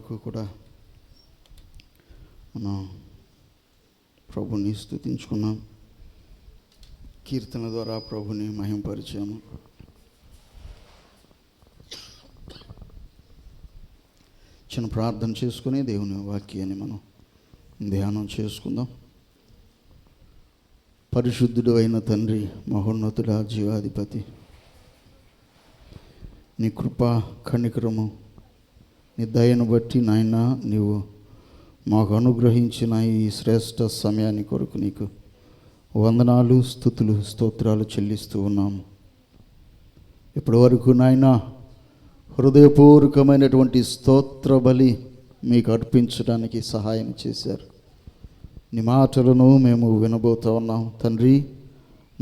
వరకు కూడా మనం ప్రభుని స్తుతించుకున్నాం, కీర్తన ద్వారా ప్రభుని మహింపరిచాము. చిన్న ప్రార్థన చేసుకుని దేవుని వాక్యాన్ని మనం ధ్యానం చేసుకుందాం. పరిశుద్ధుడు అయిన తండ్రి, మహోన్నతుడా, జీవాధిపతి, నీ కృప కనికరము నీ దయను బట్టి నాయన నీవు మాకు అనుగ్రహించిన ఈ శ్రేష్ఠ సమయాన్ని కొరకు నీకు వందనాలు, స్తుతులు, స్తోత్రాలు చెల్లిస్తూ ఉన్నాము. ఇప్పటి వరకు నాయన హృదయపూర్వకమైనటువంటి స్తోత్ర బలి మీకు అర్పించడానికి సహాయం చేశారు. నీ మాటలను మేము వినబోతూ ఉన్నాం. తండ్రి,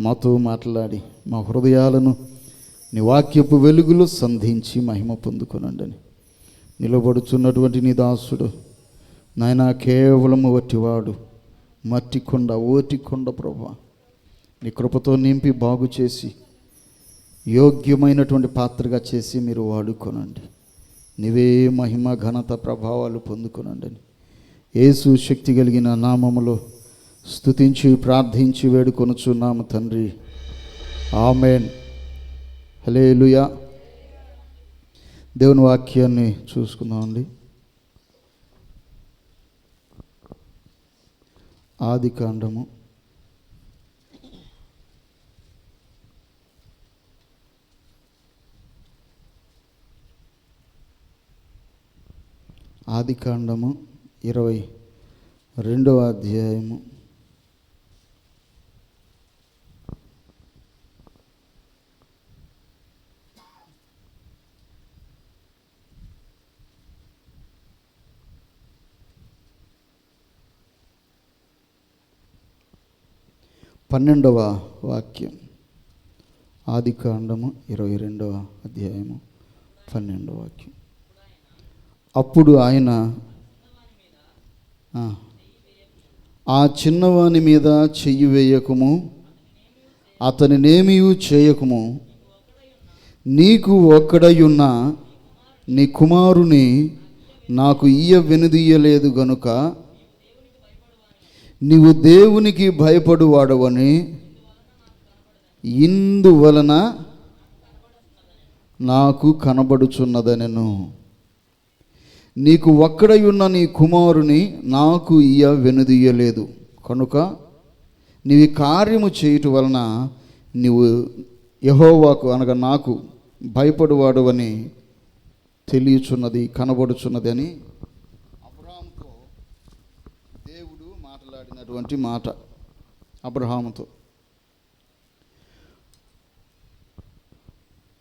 మాతో మాట్లాడి మా హృదయాలను నీ వాక్యపు వెలుగులో సంధించి మహిమ పొందుకొనండి. నిలబడుచున్నటువంటి నీ దాసుడు నాయన కేవలము వట్టివాడు, మట్టి కొండ, ఓటి కొండ ప్రభువా, నీ కృపతో నింపి బాగు చేసి యోగ్యమైనటువంటి పాత్రగా చేసి మీరు వాడుకొనండి. నీవే మహిమ ఘనత ప్రభావాలు పొందుకొనండి. యేసు శక్తి కలిగిన నామములో స్తుతించి ప్రార్థించి వేడుకొనుచున్నాము తండ్రి, ఆమేన్. హల్లెలూయా. దేవుని వాక్యాన్ని చూసుకుందామండి. ఆదికాండము 22వ అధ్యాయము 12వ వాక్యం. ఆదికాండము 22వ అధ్యాయము 12వ వాక్యం. అప్పుడు ఆయన ఆ చిన్నవాని మీద చెయ్యి వేయకము, అతనినేమియూ చేయకము, నీకు ఒక్కడయున్న నీ కుమారుని నాకు వెనుదీయలేదు గనుక నీవు దేవునికి భయపడువాడవని ఇందువలన నాకు కనబడుచున్నదనెను. నీకు ఒక్కడయున్న నీ కుమారుని నాకు వెనుదీయలేదు కనుక నీవి కార్యము చేయుట వలన నీవు యెహోవాకు అనగా నాకు భయపడువాడవని తెలియచున్నది, కనబడుచున్నది అని అబ్రహాముతో దేవుడు మాట్లాడినటువంటి మాట. అబ్రహాముతో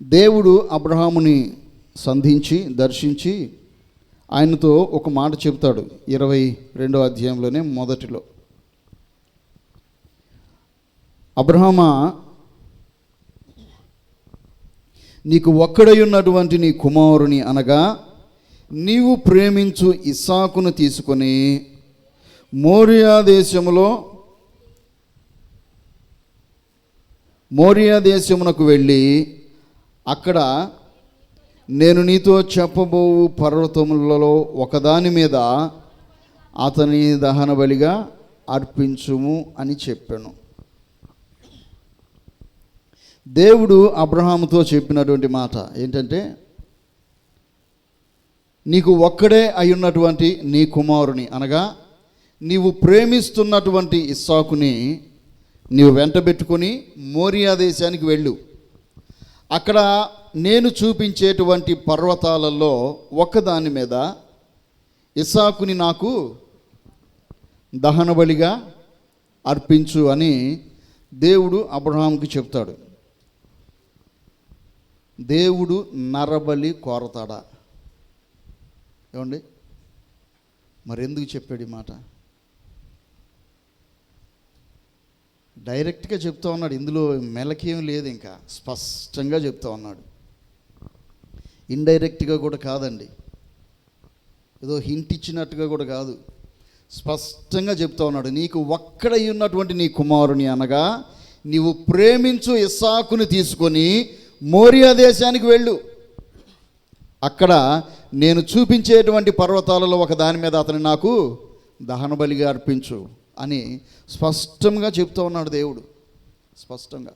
దేవుడు అబ్రహాముని సంధించి దర్శించి ఆయనతో ఒక మాట చెప్తాడు. 22వ అధ్యాయంలోనే మొదటిలో, అబ్రహామా, నీకు ఒక్కడై ఉన్నటువంటి నీ కుమారుని అనగా నీవు ప్రేమించు ఇస్సాకును తీసుకొని మోరియా దేశమునకు వెళ్ళి అక్కడ నేను నీతో చెప్పబోవు పర్వతములలో ఒకదాని మీద అతని దహన బలిగా అర్పించుము అని చెప్పాను. దేవుడు అబ్రహాముతో చెప్పినటువంటి మాట ఏంటంటే, నీకు ఒక్కడే అయ్యున్నటువంటి నీ కుమారుని అనగా నీవు ప్రేమిస్తున్నటువంటి ఇస్సాకుని నీవు వెంటబెట్టుకొని మోరియా దేశానికి వెళ్ళు. అక్కడ నేను చూపించేటువంటి పర్వతాలలో ఒకదాని మీద ఇస్సాకుని నాకు దహన బలిగా అర్పించు అని దేవుడు అబ్రహాముకి చెప్తాడు. దేవుడు నరబలి కోరతాడా? ఏమండి, మరెందుకు చెప్పాడు ఈ మాట? డైరెక్ట్గా చెప్తా ఉన్నాడు. ఇందులో మెలకేం లేదు, ఇంకా స్పష్టంగా చెప్తా ఉన్నాడు. ఇండైరెక్ట్గా కూడా కాదండి, ఏదో హింట్ ఇచ్చినట్టుగా కూడా కాదు, స్పష్టంగా చెప్తా ఉన్నాడు. నీకు ఒక్కడై ఉన్నటువంటి నీ కుమారుని అనగా నీవు ప్రేమించు ఇస్సాకుని తీసుకొని మోరియా దేశానికి వెళ్ళు. అక్కడ నేను చూపించేటువంటి పర్వతాలలో ఒక దాని మీద అతని నాకు దహన బలిగా అర్పించు అని స్పష్టంగా చెప్తూ ఉన్నాడు దేవుడు. స్పష్టంగా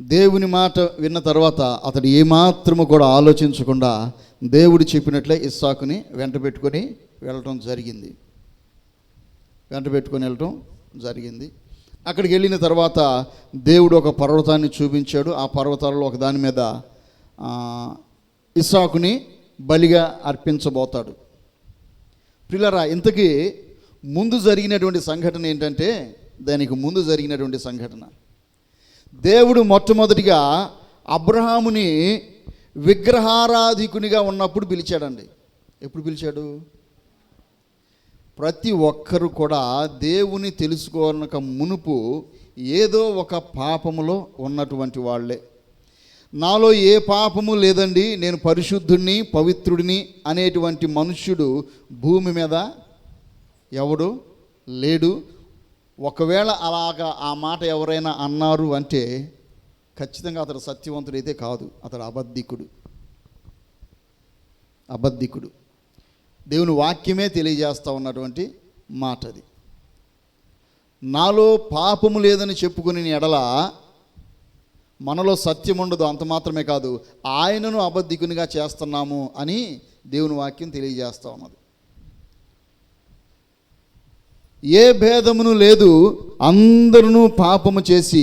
దేవుని మాట విన్న తర్వాత అతడు ఏమాత్రము కూడా ఆలోచించకుండా దేవుడు చెప్పినట్లే ఇస్సాకుని వెంట పెట్టుకొని వెళ్ళటం జరిగింది. అక్కడికి వెళ్ళిన తర్వాత దేవుడు ఒక పర్వతాన్ని చూపించాడు. ఆ పర్వతాలలో ఒక దాని మీద ఇస్సాకుని బలిగా అర్పించబోతాడు. ప్రియులారా, ఇంతకీ ముందు జరిగినటువంటి సంఘటన ఏంటంటే, దానికి ముందు జరిగినటువంటి సంఘటన, దేవుడు మొట్టమొదటిగా అబ్రహాముని విగ్రహారాధికునిగా ఉన్నప్పుడు పిలిచాడండి. ఎప్పుడు పిలిచాడు? ప్రతి ఒక్కరు కూడా దేవుని తెలుసుకోనక మునుపు ఏదో ఒక పాపములో ఉన్నటువంటి వాళ్ళే. నాలో ఏ పాపము లేదండి, నేను పరిశుద్ధుడిని, పవిత్రుడిని అనేటువంటి మనుష్యుడు భూమి మీద ఎవడు లేడు. ఒకవేళ అలాగా ఆ మాట ఎవరైనా అన్నారు అంటే ఖచ్చితంగా అతడు సత్యవంతుడైతే కాదు, అతడు అబద్ధికుడు. దేవుని వాక్యమే తెలియజేస్తూ ఉన్నటువంటి మాట అది. నాలో పాపము లేదని చెప్పుకుని ఎడల మనలో సత్యం ఉండదు. అంత మాత్రమే కాదు, ఆయనను అబద్ధికునిగా చేస్తున్నాము అని దేవుని వాక్యం తెలియజేస్తూ ఉన్నది. ఏ భేదమును లేదు, అందరూ పాపము చేసి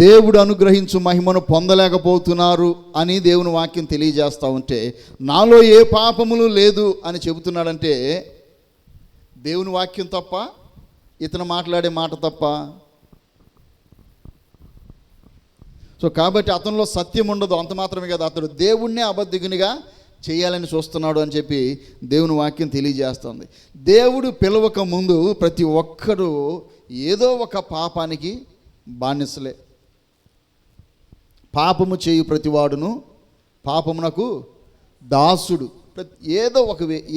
దేవుడు అనుగ్రహించు మహిమను పొందలేకపోతున్నారు అని దేవుని వాక్యం తెలియజేస్తూ ఉంటే, నాలో ఏ పాపములు లేదు అని చెబుతున్నాడంటే దేవుని వాక్యం తప్ప, ఇతను మాట్లాడే మాట తప్ప. సో కాబట్టి అతనిలో సత్యం ఉండదు. అంత మాత్రమే కాదు, అతడు దేవుణ్ణే అబద్ధికునిగా చేయాలని చూస్తున్నాడు అని చెప్పి దేవుని వాక్యం తెలియజేస్తుంది. దేవుడు పిలవక ముందు ప్రతి ఒక్కరూ ఏదో ఒక పాపానికి బానిసలే. పాపము చేయు ప్రతివాడును పాపమునకు దాసుడు.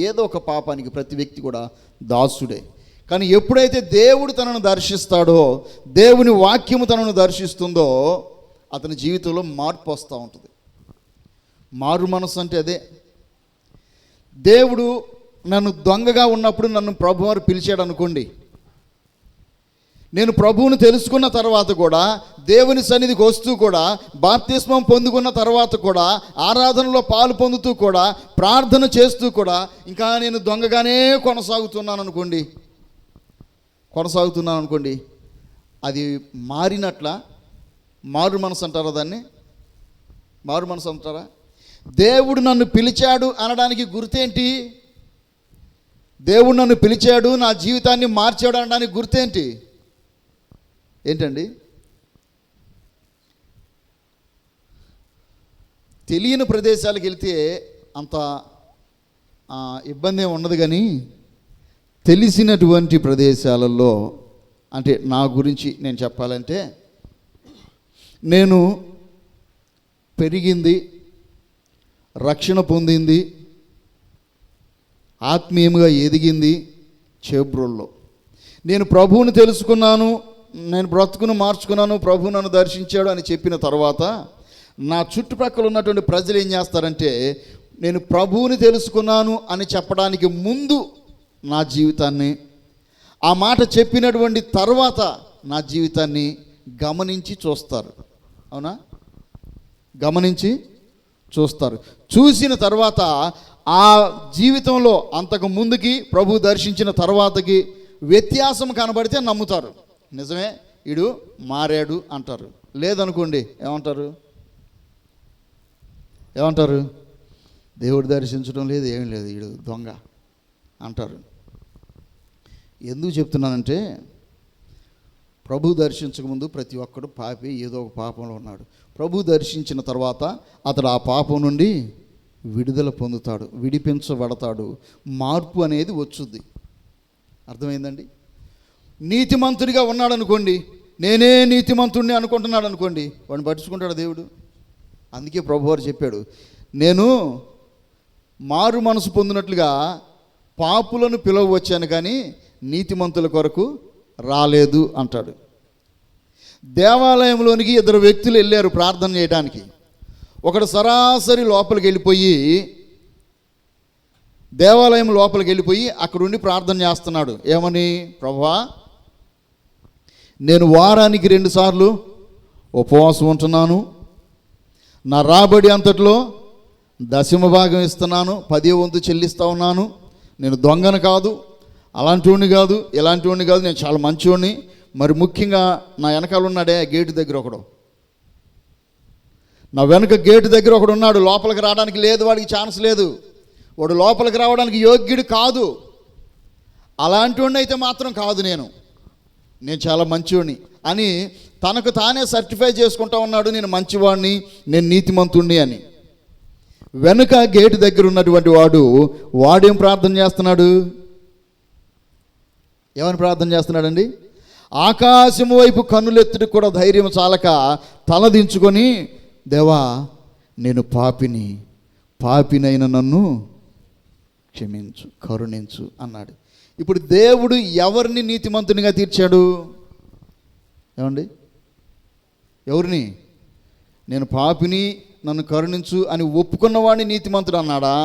ఏదో ఒక పాపానికి ప్రతి వ్యక్తి కూడా దాసుడే. కానీ ఎప్పుడైతే దేవుడు తనను దర్శిస్తాడో, దేవుని వాక్యము తనను దర్శిస్తుందో, అతని జీవితంలో మార్పు వస్తూ ఉంటుంది. మారు మనసు అంటే అదే. దేవుడు నన్ను దొంగగా ఉన్నప్పుడు నన్ను ప్రభువారు పిలిచాడు అనుకోండి, నేను ప్రభువును తెలుసుకున్న తర్వాత కూడా, దేవుని సన్నిధికి వస్తూ కూడా, బాప్తిస్మం పొందుకున్న తర్వాత కూడా, ఆరాధనలో పాలు పొందుతూ కూడా, ప్రార్థన చేస్తూ కూడా ఇంకా నేను దొంగగానే కొనసాగుతున్నాను అనుకోండి, అది మారినట్ల మారు మనసు అంటారా? దాన్ని మారు మనసు అంటారా? దేవుడు నన్ను పిలిచాడు అనడానికి గుర్తేంటి? దేవుడు నన్ను పిలిచాడు, నా జీవితాన్ని మార్చాడు అనడానికి గుర్తేంటి? ఏంటండి? తెలియని ప్రదేశాలకు వెళ్తే అంత ఇబ్బంది ఏమి ఉండదు, కానీ తెలిసినటువంటి ప్రదేశాలలో, అంటే నా గురించి నేను చెప్పాలంటే, నేను పెరిగింది, రక్షణ పొందింది, ఆత్మీయంగా ఎదిగింది చేబ్రోల్లో. నేను ప్రభువుని తెలుసుకున్నాను, నేను బ్రతుకును మార్చుకున్నాను, ప్రభువు నన్ను దర్శించాడు అని చెప్పిన తర్వాత నా చుట్టుపక్కల ఉన్నటువంటి ప్రజలు ఏం చేస్తారంటే, నేను ప్రభువుని తెలుసుకున్నాను అని చెప్పడానికి ముందు నా జీవితాన్ని, ఆ మాట చెప్పినటువంటి తర్వాత నా జీవితాన్ని గమనించి చూస్తారు. అవునా? గమనించి చూస్తారు. చూసిన తర్వాత ఆ జీవితంలో అంతకు ముందుకి ప్రభు దర్శించిన తర్వాతకి వ్యత్యాసం కనబడితే నమ్ముతారు. నిజమే, వీడు మారాడు అంటారు. లేదనుకోండి ఏమంటారు? దేవుడు దర్శించడం లేదు, ఏం లేదు, వీడు దొంగ అంటారు. ఎందుకు చెప్తున్నానంటే, ప్రభు దర్శించకముందు ప్రతి ఒక్కడు పాపి, ఏదో ఒక పాపంలో ఉన్నాడు. ప్రభు దర్శించిన తర్వాత అతడు ఆ పాపం నుండి విడుదల పొందుతాడు, విడిపించబడతాడు, మార్పు అనేది వచ్చుద్ది. అర్థమైందండి? నీతిమంతుడిగా ఉన్నాడు అనుకోండి, నేనే నీతిమంతుడిని అనుకుంటున్నాడు అనుకోండి, వాడిని పట్టించుకుంటాడు దేవుడు. అందుకే ప్రభువారు చెప్పాడు, నేను మారు మనసు పొందినట్లుగా పాపులను పిలువ వచ్చాను కానీ నీతిమంతుల కొరకు రాలేదు అంటాడు. దేవాలయంలోనికి 2 వ్యక్తులు వెళ్ళారు ప్రార్థన చేయడానికి. ఒకడు సరాసరి లోపలికి వెళ్ళిపోయి, దేవాలయం లోపలికి వెళ్ళిపోయి అక్కడుండి ప్రార్థన చేస్తున్నాడు. ఏమని? ప్రభువా, నేను వారానికి 2 సార్లు ఉపవాసం ఉంటున్నాను, నా రాబడి అంతట్లో 10వ భాగం ఇస్తున్నాను, 10వ వంతు చెల్లిస్తూ ఉన్నాను, నేను దొంగను కాదు, అలాంటి వాడిని కాదు, ఇలాంటి వాడిని కాదు, నేను చాలా మంచివాడిని. మరి ముఖ్యంగా నా వెనకాల ఉన్నాడే గేటు దగ్గర ఒకడు, నా వెనుక గేటు దగ్గర ఒకడు ఉన్నాడు. లోపలికి రావడానికి లేదు, వాడికి ఛాన్స్ లేదు, వాడు లోపలికి రావడానికి యోగ్యుడు కాదు. అలాంటి వాడిని అయితే మాత్రం కాదు, నేను చాలా మంచివాడిని అని తనకు తానే సర్టిఫై చేసుకుంటా ఉన్నాడు. నేను మంచివాడిని, నేను నీతిమంతుణ్ణి అని. వెనుక గేటు దగ్గర ఉన్నటువంటి వాడేం ప్రార్థన చేస్తున్నాడు? ఏమని ప్రార్థన చేస్తున్నాడండి? ఆకాశము వైపు కన్నులెత్తుడికి కూడా ధైర్యం చాలక తలదించుకొని, దేవా, నేను పాపినైన నన్ను క్షమించు, కరుణించు అన్నాడు. ఇప్పుడు దేవుడు ఎవరిని నీతిమంతునిగా తీర్చాడు? ఏమండి? ఎవరిని? నేను పాపిని, నన్ను కరుణించు అని ఒప్పుకున్నవాడిని నీతిమంతుడు అన్నాడా?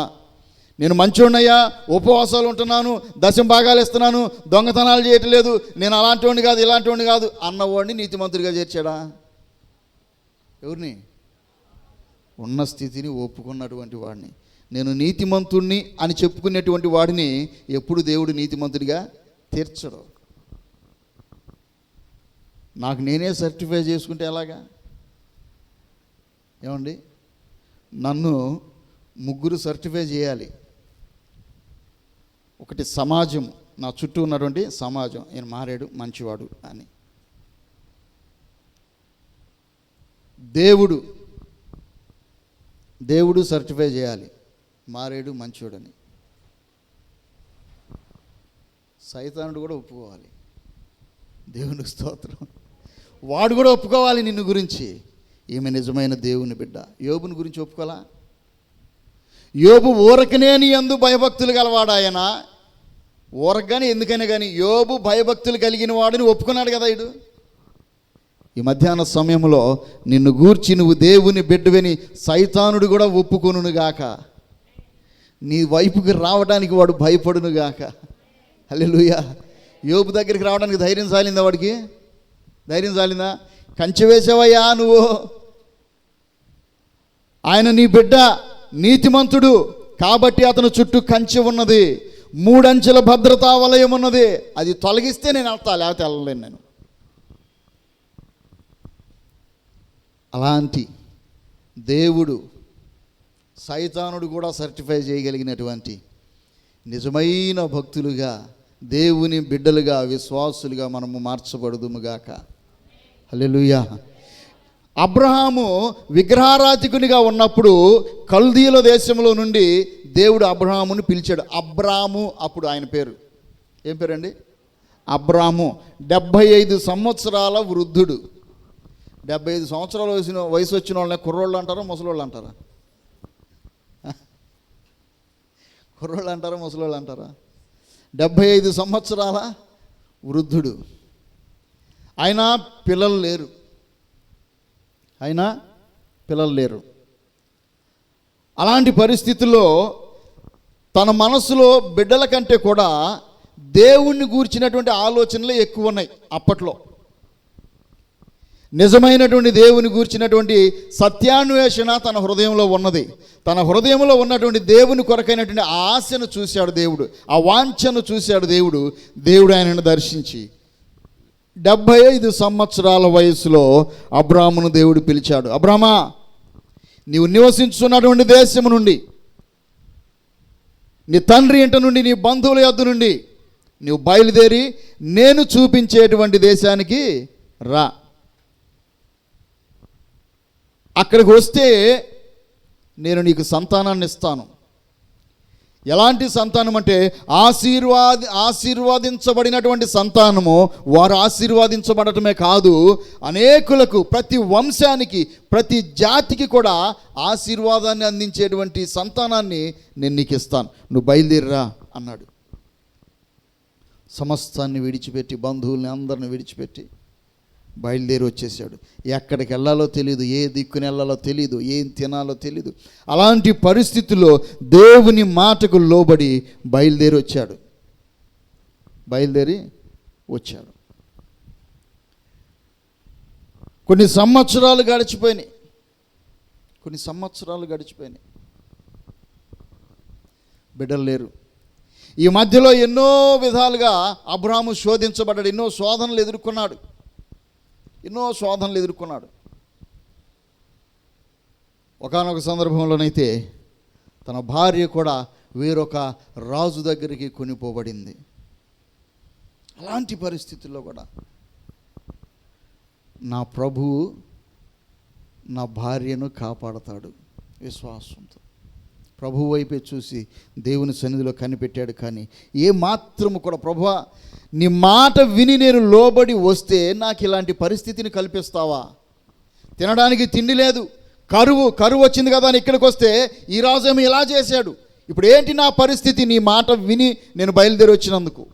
నేను మంచోడినయ్యా, ఉపవాసాలు ఉంటున్నాను, 10వ భాగాలు ఇస్తున్నాను, దొంగతనాలు చేయటం లేదు, నేను అలాంటి వాడిని కాదు, ఇలాంటి వాడిని కాదు అన్నవాడిని నీతిమంతుడిగా చేర్చాడా? ఎవరిని? ఉన్న స్థితిని ఒప్పుకున్నటువంటి వాడిని. నేను నీతిమంతుణ్ణి అని చెప్పుకునేటువంటి వాడిని ఎప్పుడు దేవుడు నీతిమంతుడిగా తీర్చడు. నాకు నేనే సర్టిఫై చేసుకుంటే ఎలాగా? ఏమండి? నన్ను 3 సర్టిఫై చేయాలి. ఒకటి సమాజం, నా చుట్టూ ఉన్నటువంటి సమాజం, ఈయన మారాడు, మంచివాడు అని. దేవుడు సర్టిఫై చేయాలి, మారాడు, మంచివాడని. సైతానుడు కూడా ఒప్పుకోవాలి. దేవునికి స్తోత్రం. వాడు కూడా ఒప్పుకోవాలి నిన్ను గురించి, ఈమె నిజమైన దేవుని బిడ్డ. యోబుని గురించి ఒప్పుకోలా? యోబు ఊరకనే నీ యందు భయభక్తులు గలవాడాయన. ఊరకగానే ఎందుకైనా కానీ యోబు భయభక్తులు కలిగిన వాడిని ఒప్పుకున్నాడు కదా. ఇడు ఈ మధ్యాహ్న సమయంలో నిన్ను గూర్చి నువ్వు దేవుని బిడ్డవని సైతానుడు కూడా ఒప్పుకొనుగాక, నీ వైపుకి రావడానికి వాడు భయపడునుగాక. హల్లెలూయా. యోబు దగ్గరికి రావడానికి ధైర్యం చాలిందా? వాడికి ధైర్యం చాలిందా? కంచె వేసావయ్యా నువ్వు, ఆయన నీ బిడ్డ, నీతిమంతుడు కాబట్టి అతను చుట్టూ కంచె ఉన్నది, 3 అంచెల భద్రతా వలయం ఉన్నది. అది తొలగిస్తే నేను వెళ్తా, లేకపోతే వెళ్ళలేను నేను. అలాంటి దేవుడు సైతానుడు కూడా సర్టిఫై చేయగలిగినటువంటి నిజమైన భక్తులుగా, దేవుని బిడ్డలుగా, విశ్వాసులుగా మనము మార్చబడుదుముగాక. హల్లెలూయా. అబ్రహాము విగ్రహారాధికునిగా ఉన్నప్పుడు కల్దీయుల దేశంలో నుండి దేవుడు అబ్రహామును పిలిచాడు. అబ్రాము అప్పుడు ఆయన పేరు. ఏం పేరండి? అబ్రాము. 75 సంవత్సరాల వృద్ధుడు. 75 సంవత్సరాల వయసు వచ్చిన వాళ్ళని కుర్రోళ్ళు అంటారా, ముసలోళ్ళు అంటారా? కుర్రోళ్ళు అంటారా, ముసలోళ్ళు అంటారా? 75 సంవత్సరాల వృద్ధుడు. ఆయన పిల్లలు లేరు. అలాంటి పరిస్థితుల్లో తన మనసులో బిడ్డల కంటే కూడా దేవుణ్ణి గూర్చినటువంటి ఆలోచనలు ఎక్కువ ఉన్నాయి. అప్పట్లో నిజమైనటువంటి దేవుని గూర్చినటువంటి సత్యాన్వేషణ తన హృదయంలో ఉన్నది. తన హృదయంలో ఉన్నటువంటి దేవుని కొరకైనటువంటి ఆశను చూశాడు దేవుడు, ఆ వాంఛను చూశాడు దేవుడు. ఆయనను దర్శించి 75 సంవత్సరాల వయసులో అబ్రామును దేవుడు పిలిచాడు. అబ్రామా, నీవు నివసించున్నటువంటి దేశము నుండి, నీ తండ్రి ఇంట నుండి, నీ బంధువుల యొద్ద నుండి నీవు బయలుదేరి నేను చూపించేటువంటి దేశానికి రా. అక్కడికి వస్తే నేను నీకు సంతానాన్ని ఇస్తాను. ఎలాంటి సంతానం అంటే ఆశీర్వాదించబడినటువంటి సంతానము. వారు ఆశీర్వాదించబడటమే కాదు, అనేకులకు, ప్రతి వంశానికి, ప్రతి జాతికి కూడా ఆశీర్వాదాన్ని అందించేటువంటి సంతానాన్ని నేను నీకు ఇస్తాను, నువ్వు బయలుదేరిరా అన్నాడు. సమస్తాన్ని విడిచిపెట్టి, బంధువుల్ని అందరిని విడిచిపెట్టి బయలుదేరి వచ్చేసాడు. ఎక్కడికి వెళ్ళాలో తెలియదు, ఏ దిక్కుని వెళ్ళాలో తెలియదు, ఏం తినాలో తెలియదు. అలాంటి పరిస్థితుల్లో దేవుని మాటకు లోబడి బయలుదేరి వచ్చాడు. కొన్ని సంవత్సరాలు గడిచిపోయినాయి. బిడ్డలు లేరు. ఈ మధ్యలో ఎన్నో విధాలుగా అబ్రాహాము శోధించబడ్డాడు. ఎన్నో శోధనలు ఎదుర్కొన్నాడు. ఒకానొక సందర్భంలోనైతే తన భార్య కూడా వేరొక రాజు దగ్గరికి కొనిపోబడింది. అలాంటి పరిస్థితుల్లో కూడా నా ప్రభువు నా భార్యను కాపాడతాడు విశ్వాసంతో ప్రభువు వైపే చూసి దేవుని సన్నిధిలో కనిపెట్టాడు. కానీ ఏ మాత్రము కూడా, ప్రభువా నీ మాట విని నేను లోబడి వస్తే నాకు ఇలాంటి పరిస్థితిని కల్పిస్తావా? తినడానికి తిండి లేదు, కరువు వచ్చింది కదా అని ఇక్కడికి వస్తే ఈ రాజు ఏమో ఇలా చేశాడు, ఇప్పుడు ఏంటి నా పరిస్థితి? నీ మాట విని నేను బయలుదేరి వచ్చినందుకు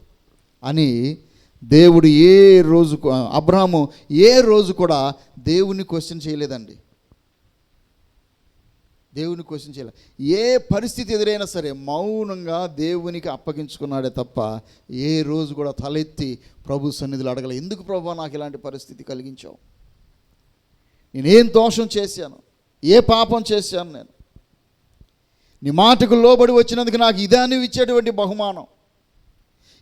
అని దేవుడు అబ్రాహాము ఏ రోజు కూడా దేవుని క్వశ్చన్ చేయలేదండి. దేవుని క్వశ్చన్ చేయలేదు. ఏ పరిస్థితి ఎదురైనా సరే మౌనంగా దేవునికి అప్పగించుకున్నాడే తప్ప ఏ రోజు కూడా తలెత్తి ప్రభు సన్నిధిలో అడగలేదు, ఎందుకు ప్రభువా నాకు ఇలాంటి పరిస్థితి కలిగించావు? నేనేం దోషం చేశాను? ఏ పాపం చేశాను? నేను నీ మాటకు లోబడి వచ్చినందుకు నాకు ఇదే నీవు ఇచ్చేటువంటి బహుమానం,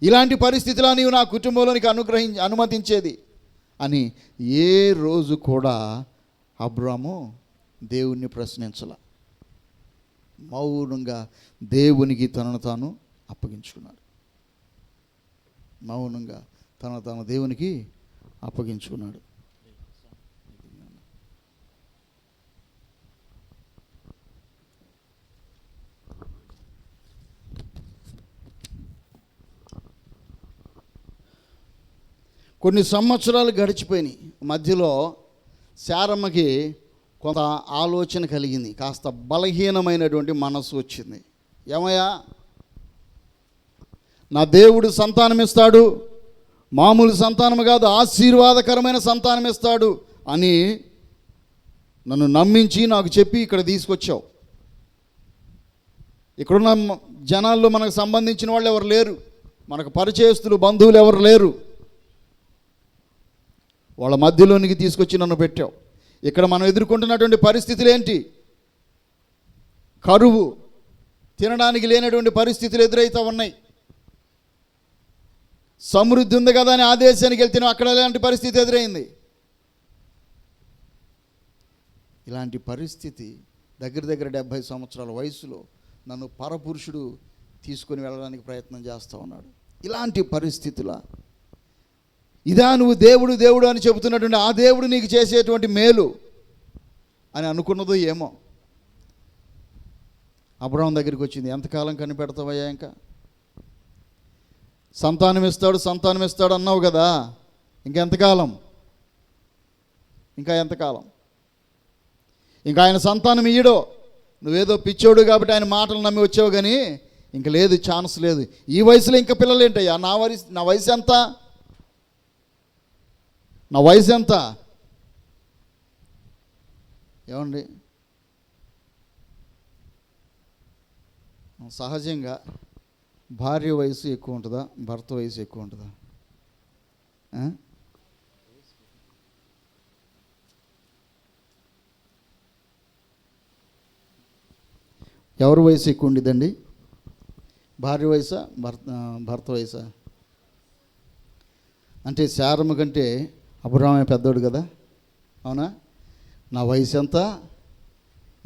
ఇలాంటి పరిస్థితిలో నీవు నా కుటుంబంలోనికి అనుమతించేది అని ఏ రోజు కూడా అబ్రాము దేవుణ్ణి ప్రశ్నించాల. మౌనంగా దేవునికి తనను తాను అప్పగించుకున్నాడు. దేవునికి అప్పగించుకున్నాడు. కొన్ని సంవత్సరాలు గడిచిపోయినాయి. మధ్యలో శారమ్మకి కొంత ఆలోచన కలిగింది, కాస్త బలహీనమైనటువంటి మనసు వచ్చింది. ఏమయ్యా, నా దేవుడు సంతానం ఇస్తాడు, మామూలు సంతానం కాదు, ఆశీర్వాదకరమైన సంతానం ఇస్తాడు అని నన్ను నమ్మించి నాకు చెప్పి ఇక్కడ తీసుకొచ్చావు. ఇక్కడున్న జనాల్లో మనకు సంబంధించిన వాళ్ళు ఎవరు లేరు, మనకు పరిచయస్తులు బంధువులు ఎవరు లేరు. వాళ్ళ మధ్యలోనికి తీసుకొచ్చి నన్ను పెట్టావు. ఇక్కడ మనం ఎదుర్కొంటున్నటువంటి పరిస్థితులు ఏంటి? కరువు, తినడానికి లేనటువంటి పరిస్థితులు ఎదురైతే ఉన్నాయి. సమృద్ధి ఉంది కదా అని ఆదేశానికి వెళ్తే అక్కడ ఎలాంటి పరిస్థితి ఎదురైంది. ఇలాంటి పరిస్థితి దగ్గర 70 సంవత్సరాల వయసులో నన్ను పరపురుషుడు తీసుకొని వెళ్ళడానికి ప్రయత్నం చేస్తూ ఉన్నాడు. ఇలాంటి పరిస్థితుల ఇదా నువ్వు దేవుడు అని చెబుతున్నటువంటి ఆ దేవుడు నీకు చేసేటువంటి మేలు అని అనుకున్నదో ఏమో. అబ్రాహాము దగ్గరికి వచ్చింది, ఎంతకాలం కనిపెడతావయ్యా? ఇంకా సంతానం ఇస్తాడు అన్నావు కదా, ఇంకెంతకాలం? ఇంకా ఆయన సంతానం ఇయ్యడో, నువ్వేదో పిచ్చోడు కాబట్టి ఆయన మాటలు నమ్మి వచ్చావు, కానీ ఇంక లేదు, ఛాన్స్ లేదు. ఈ వయసులో ఇంకా పిల్లలు ఏంటయ్యా? నా వయసు ఎంత? నా వయసు ఎంత? ఏమండి, సహజంగా భార్య వయసు ఎక్కువ ఉంటుందా, భర్త వయసు ఎక్కువ ఉంటుందా? ఎవరి వయసు ఎక్కువ ఉండిద్దండి? భార్య వయసా, భర్త వయసా? అంటే శారమ్మ కంటే అబ్రాహామే పెద్దోడు కదా, అవునా? నా వయసు ఎంత?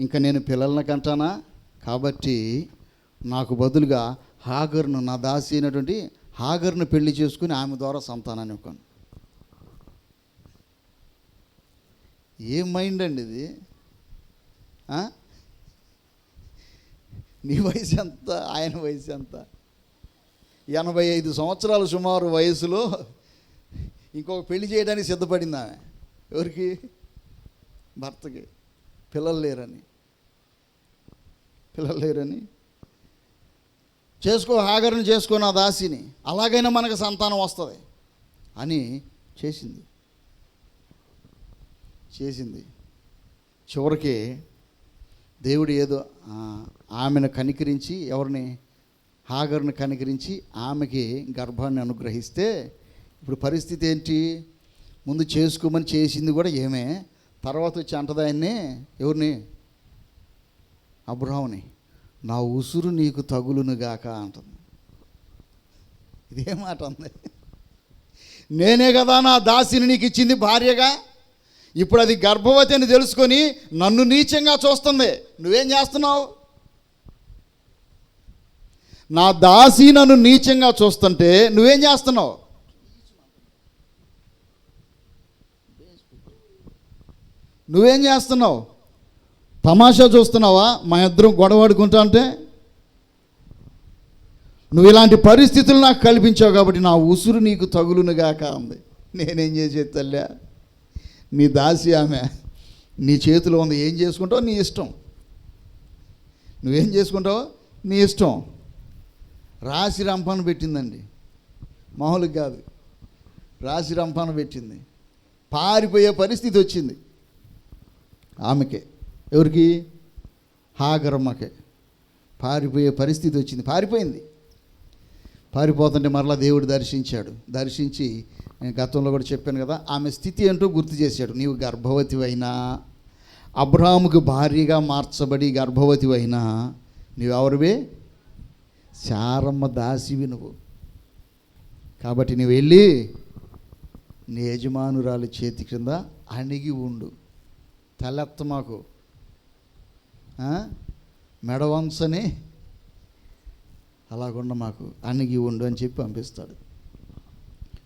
ఇంకా నేను పిల్లల్ని కంటానా? కాబట్టి నాకు బదులుగా హాగర్ను, నా దాసి అయినటువంటి హాగర్ను పెళ్లి చేసుకుని ఆమె ద్వారా సంతానాన్ని ఇవ్వను. ఏం మైండ్ అండి ఇది? నీ వయసు ఎంత? ఆయన వయసు ఎంత? 85 సంవత్సరాలు సుమారు వయసులో ఇంకొక పెళ్లి చేయడానికి సిద్ధపడింది ఆమె. ఎవరికి? భర్తకి. పిల్లలు లేరని హాగర్ని చేసుకో నా దాసిని, అలాగైనా మనకు సంతానం వస్తుంది అని చేసింది. చేసింది. చివరికి దేవుడు ఏదో ఆమెను కనికరించి, ఎవరిని? హాగరుని కనికరించి ఆమెకి గర్భాన్ని అనుగ్రహిస్తే ఇప్పుడు పరిస్థితి ఏంటి? ముందు చేసుకోమని చేసింది కూడా ఏమే, తర్వాత వచ్చి అంటది ఆయన్ని, ఎవరిని? అబ్రాహాముని. నా ఉసురు నీకు తగులునుగాక అంటుంది. ఇదే మాట ఉంది. నేనే కదా నా దాసిని నీకు ఇచ్చింది భార్యగా, ఇప్పుడు అది గర్భవతి అని తెలుసుకొని నన్ను నీచంగా చూస్తుంది. నువ్వేం చేస్తున్నావు? నా దాసి నన్ను నీచంగా చూస్తుంటే నువ్వేం చేస్తున్నావు? నువ్వేం చేస్తున్నావు? తమాషా చూస్తున్నావా? మా ఇద్దరం గొడవాడుకుంటా అంటే నువ్వు ఇలాంటి పరిస్థితులు నాకు కల్పించావు కాబట్టి నా ఉసురు నీకు తగులునుగాక ఉంది. నేనేం చేసేది తల్లి? నీ దాసి ఆమె నీ చేతిలో ఉంది. ఏం చేసుకుంటావు నీ ఇష్టం. నువ్వేం చేసుకుంటావు నీ ఇష్టం. రాశి రంపాన పెట్టిందండి, మామూలుగా కాదు. రాశి రంపాన పెట్టింది. పారిపోయే పరిస్థితి వచ్చింది ఆమెకే. ఎవరికి? హాగరమ్మకే పారిపోయే పరిస్థితి వచ్చింది. పారిపోయింది. పారిపోతుంటే మరలా దేవుడు దర్శించాడు. దర్శించి, నేను గతంలో కూడా చెప్పాను కదా, ఆమె స్థితి ఏంటో గుర్తు చేశాడు. నీవు గర్భవతి అయినా, అబ్రాహాముకు భార్యగా మార్చబడి గర్భవతి అయినా, నీవెవరివే? శారమ్మ దాసివి నువ్వు. కాబట్టి నువ్వు వెళ్ళి నీ యజమానురాలి చేతి క్రింద అణిగి ఉండు. తలెత్త మాకు, మెడవంసని అలాగుండ మాకు, అణిగి ఉండు అని చెప్పి పంపిస్తాడు.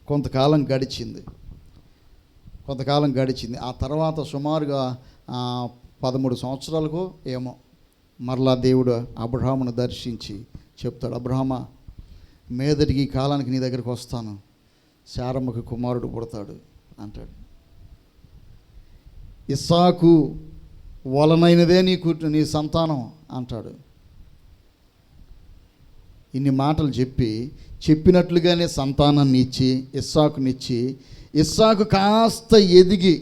కొంతకాలం గడిచింది. ఆ తర్వాత సుమారుగా 13 సంవత్సరాలకు ఏమో మరలా దేవుడు అబ్రహామును దర్శించి చెప్తాడు, అబ్రహామా, మీదటికి ఈ కాలానికి నీ దగ్గరికి వస్తాను, శారమ్మకు కుమారుడు పుడతాడు అంటాడు. ఇస్సాకు వలనైనదే నీ సంతానం అంటాడు. ఇన్ని మాటలు చెప్పినట్లుగానే సంతానాన్ని ఇచ్చి, ఇస్సాకునిచ్చి, ఇస్సాకు కాస్త ఎదిగి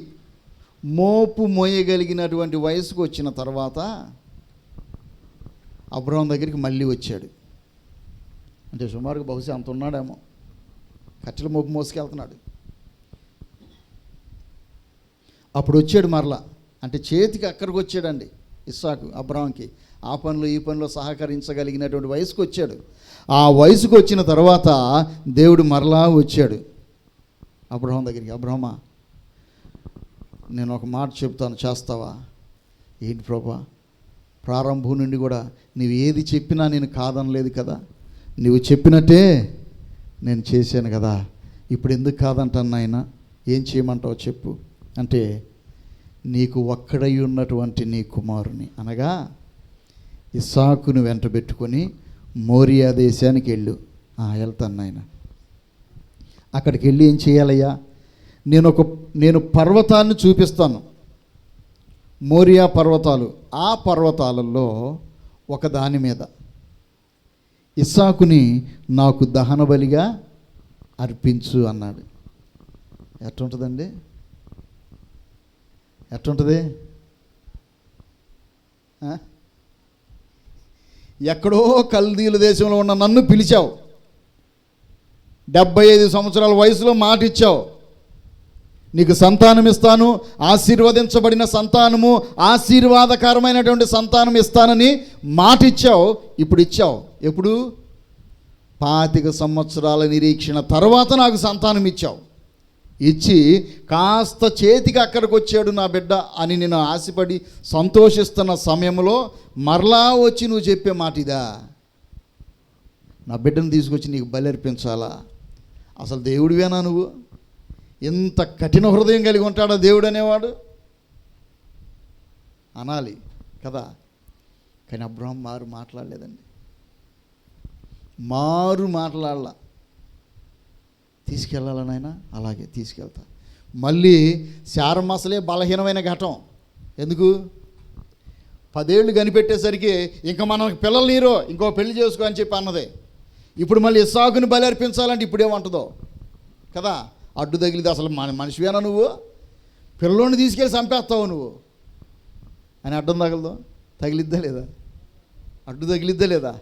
మోపు మోయగలిగినటువంటి వయసుకు వచ్చిన తర్వాత అబ్రహాం దగ్గరికి మళ్ళీ వచ్చాడు. అంటే సుమారుగా బహుశా అంత ఉన్నాడేమో, కట్టెల మోపు మోసుకెళ్తున్నాడు. అప్పుడు వచ్చాడు మరలా. అంటే చేతికి అక్కడికి వచ్చాడండి ఇస్సాకు అబ్రహాంకి. ఆ పనులు ఈ పనులు సహకరించగలిగినటువంటి వయసుకు వచ్చాడు. ఆ వయసుకు వచ్చిన తర్వాత దేవుడు మరలా వచ్చాడు అబ్రహాం దగ్గరికి. అబ్రహమా, నేను ఒక మాట చెప్తాను, చేస్తావా? ఏంటి ప్రభా? ప్రారంభం నుండి కూడా నువ్వు ఏది చెప్పినా నేను కాదనలేదు కదా, నువ్వు చెప్పినట్టే నేను చేశాను కదా, ఇప్పుడు ఎందుకు కాదంటాను నాయన? ఏం చేయమంటావు చెప్పు అంటే, నీకు ఒక్కడై ఉన్నటువంటి నీ కుమారుని, అనగా ఇస్సాకును వెంట పెట్టుకొని మోరియా దేశానికి వెళ్ళు. వెళ్తాను నాయన. అక్కడికి వెళ్ళి ఏం చేయాలయ్యా? నేను పర్వతాన్ని చూపిస్తాను, మోరియా పర్వతాలు. ఆ పర్వతాలలో ఒక దాని మీద ఇస్సాకుని నాకు దహన బలిగా అర్పించు అన్నాడు. ఎట్టుంటుందండి? ఎట్టుంటుంది? ఎక్కడో కల్దీల దేశంలో ఉన్న నన్ను పిలిచావు, 75 సంవత్సరాల వయసులో మాట ఇచ్చావు, నీకు సంతానం ఇస్తాను, ఆశీర్వదించబడిన సంతానము, ఆశీర్వాదకరమైనటువంటి సంతానం ఇస్తానని మాట ఇచ్చావు. ఇప్పుడు ఇచ్చావు. ఎప్పుడు? 25 సంవత్సరాల నిరీక్షణ తర్వాత నాకు సంతానం ఇచ్చావు. ఇచ్చి కాస్త చేతికి అక్కడికి వచ్చాడు నా బిడ్డ అని నేను ఆశపడి సంతోషిస్తున్న సమయంలో మరలా వచ్చి నువ్వు చెప్పే మాట ఇదా? నా బిడ్డను తీసుకొచ్చి నీకు బలి అర్పించాలా? అసలు దేవుడివేనా నువ్వు? ఎంత కఠిన హృదయం కలిగి ఉంటాడా దేవుడు అనేవాడు? అనాలి కదా. కానీ అబ్రహాం మాట్లాడలేదండి. మాట్లాడాల. తీసుకెళ్ళాలా నాయనా? అలాగే తీసుకెళ్తా. మళ్ళీ శారమ్మ అసలే బలహీనమైన ఘటం. ఎందుకు? 10 ఏళ్ళు కనిపెట్టేసరికి ఇంకా మనకు పిల్లలు నీరో, ఇంకో పెళ్లి చేసుకో అని చెప్పి అన్నదే. ఇప్పుడు మళ్ళీ ఇస్సాకుని బలి అర్పించాలంటే ఇప్పుడేమంటుందో కదా. అడ్డు తగిలిది. అసలు మనిషివేనా నువ్వు? పిల్లోని తీసుకెళ్ళి చంపేస్తావు నువ్వు అని అడ్డం తగిలిద్దా లేదా? అడ్డు తగిలిద్దా లేదా?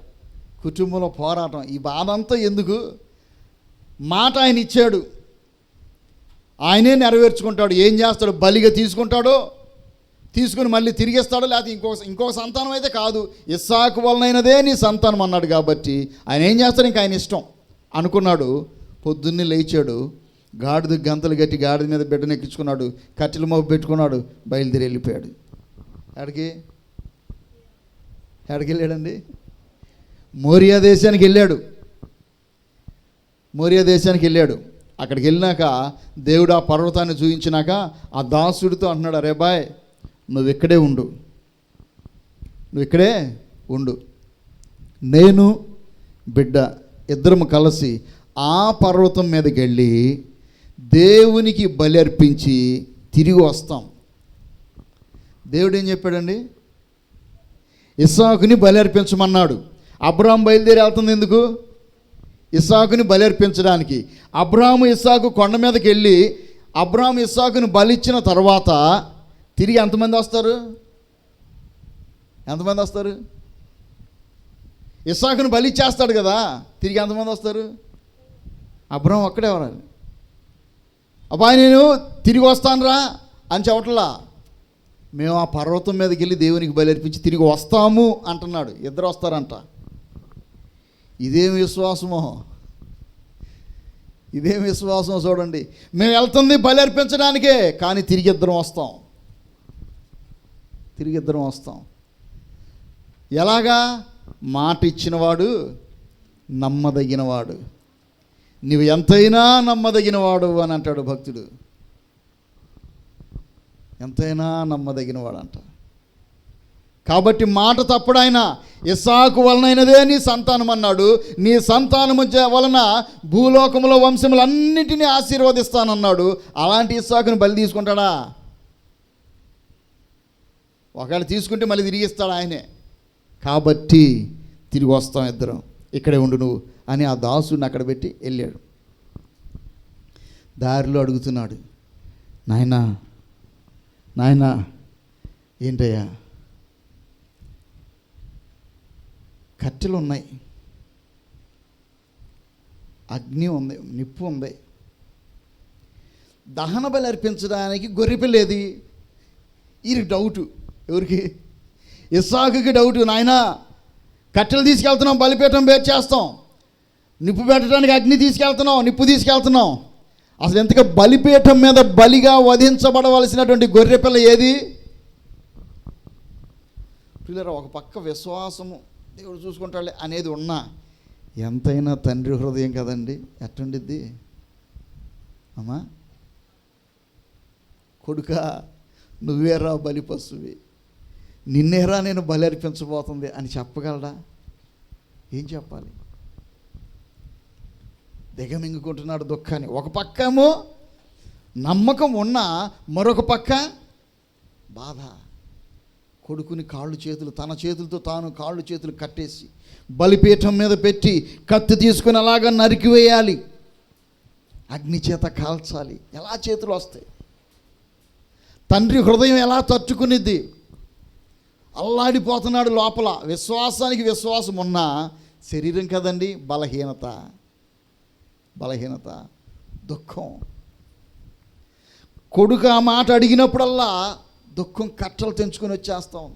కుటుంబంలో పోరాటం. ఈ బాధ అంతా ఎందుకు? మాట ఆయన ఇచ్చాడు, ఆయనే నెరవేర్చుకుంటాడు. ఏం చేస్తాడు? బలిగా తీసుకుంటాడో, తీసుకుని మళ్ళీ తిరిగిస్తాడో, లేకపోతే ఇంకొక సంతానం అయితే కాదు, ఇస్సాకు వలనైనదే నీ సంతానం అన్నాడు. కాబట్టి ఆయన ఏం చేస్తాడు? ఇంకా ఆయన ఇష్టం అనుకున్నాడు. పొద్దున్నే లేచాడు, గాడిద గంతలు కట్టి గాడిద మీద బిడ్డను ఎక్కించుకున్నాడు, కట్టెల మోపు పెట్టుకున్నాడు, బయలుదేరి వెళ్ళిపోయాడు. ఎక్కడికి వెళ్ళాడండి? మోరియా దేశానికి వెళ్ళాడు. మోరియా దేశానికి వెళ్ళాడు. అక్కడికి వెళ్ళినాక దేవుడు ఆ పర్వతాన్ని చూపించినాక ఆ దాసుడితో అంటున్నాడు, అరే బాయ్, నువ్వు ఇక్కడే ఉండు, నేను బిడ్డ ఇద్దరము కలిసి ఆ పర్వతం మీదకి వెళ్ళి దేవునికి బలి అర్పించి తిరిగి వస్తాం. దేవుడు ఏం చెప్పాడండి? ఇస్సాకుని బలి అర్పించమన్నాడు. అబ్రాహాము బయలుదేరి వెళ్తుంది ఎందుకు? ఇస్సాకుని బలి అర్పించడానికి. అబ్రాహాము ఇస్సాకు కొండ మీదకి వెళ్ళి అబ్రాహాము ఇస్సాకుని బలిచ్చిన తర్వాత తిరిగి ఎంతమంది వస్తారు? ఇస్సాకుని బలి చేస్తాడు కదా, తిరిగి ఎంతమంది వస్తారు? అబ్రాహాము ఒక్కడే వరాలి. అబ్బాయి నేను తిరిగి వస్తానురా అని చెప్పట్లా, మేము ఆ పర్వతం మీదకి వెళ్ళి దేవునికి బలి అర్పించి తిరిగి వస్తాము అంటున్నాడు. ఇద్దరు వస్తారంట. ఇదేం విశ్వాసమో చూడండి. మేము వెళ్తుంది బలి అర్పించడానికే, కానీ తిరిగి ఇద్దరం వస్తాం. ఎలాగా? మాట ఇచ్చినవాడు నమ్మదగినవాడు, నీవు ఎంతైనా నమ్మదగినవాడు అని అంటాడు భక్తుడు. ఎంతైనా నమ్మదగినవాడు అంట. కాబట్టి మాట తప్పుడు. ఆయన ఇస్సాకు వలనైనదే నీ సంతానం అన్నాడు. నీ సంతానము వలన భూలోకములో వంశములన్నిటినీ ఆశీర్వదిస్తానన్నాడు. అలాంటి ఇస్సాకుని బలి తీసుకుంటాడా? ఒకవేళ తీసుకుంటే మళ్ళీ తిరిగిస్తాడు ఆయనే. కాబట్టి తిరిగి వస్తాం ఇద్దరం, ఇక్కడే ఉండు నువ్వు అని ఆ దాసుడిని అక్కడ పెట్టి వెళ్ళాడు. దారిలో అడుగుతున్నాడు, నాయనా ఏంటయ్యా? కట్టెలు ఉన్నాయి, అగ్ని ఉంది, నిప్పు ఉంది, దహన బలి అర్పించడానికి గొర్రెపిల్లేది? ఈ డౌటు. ఎవరికి? ఇస్సాకుకి డౌటు. నాయనా కట్టెలు తీసుకెళ్తున్నాం, బలిపీఠం చేస్తాం, నిప్పు పెట్టడానికి అగ్ని తీసుకెళ్తున్నాం, నిప్పు తీసుకెళ్తున్నాం. అసలు ఎంతగా బలిపీఠం మీద బలిగా వధించబడవలసినటువంటి గొర్రెపిల్ల ఏది? పిల్లరా, ఒక పక్క విశ్వాసము, దేవుడు చూసుకుంటాడులే అనేది ఉన్నా, ఎంతైనా తండ్రి హృదయం కదండి. ఎట్టుండిద్ది అమ్మా? కొడుకా, నువ్వేరా బలి పశువి, నిన్నేరా నేను బలి అర్పించబోతుంది అని చెప్పగలడా? ఏం చెప్పాలి? దిగమింగుకుంటున్నాడు దుఃఖాన్ని. ఒక పక్కేమో నమ్మకం ఉన్నా, మరొక పక్క బాధ. కొడుకుని కాళ్ళు చేతులు, తన చేతులతో తాను కాళ్ళు చేతులు కట్టేసి బలిపీఠం మీద పెట్టి కత్తి తీసుకుని అలాగా నరికివేయాలి, అగ్ని చేత కాల్చాలి. ఎలా చేతులు వస్తాయి? తండ్రి హృదయం ఎలా తట్టుకునిద్ది? అల్లాడిపోతున్నాడు లోపల. విశ్వాసానికి విశ్వాసం ఉన్నా శరీరం కదండి, బలహీనత, దుఃఖం. కొడుకు ఆ మాట అడిగినప్పుడల్లా దుఃఖం కట్టలు తెంచుకొని వచ్చేస్తాం.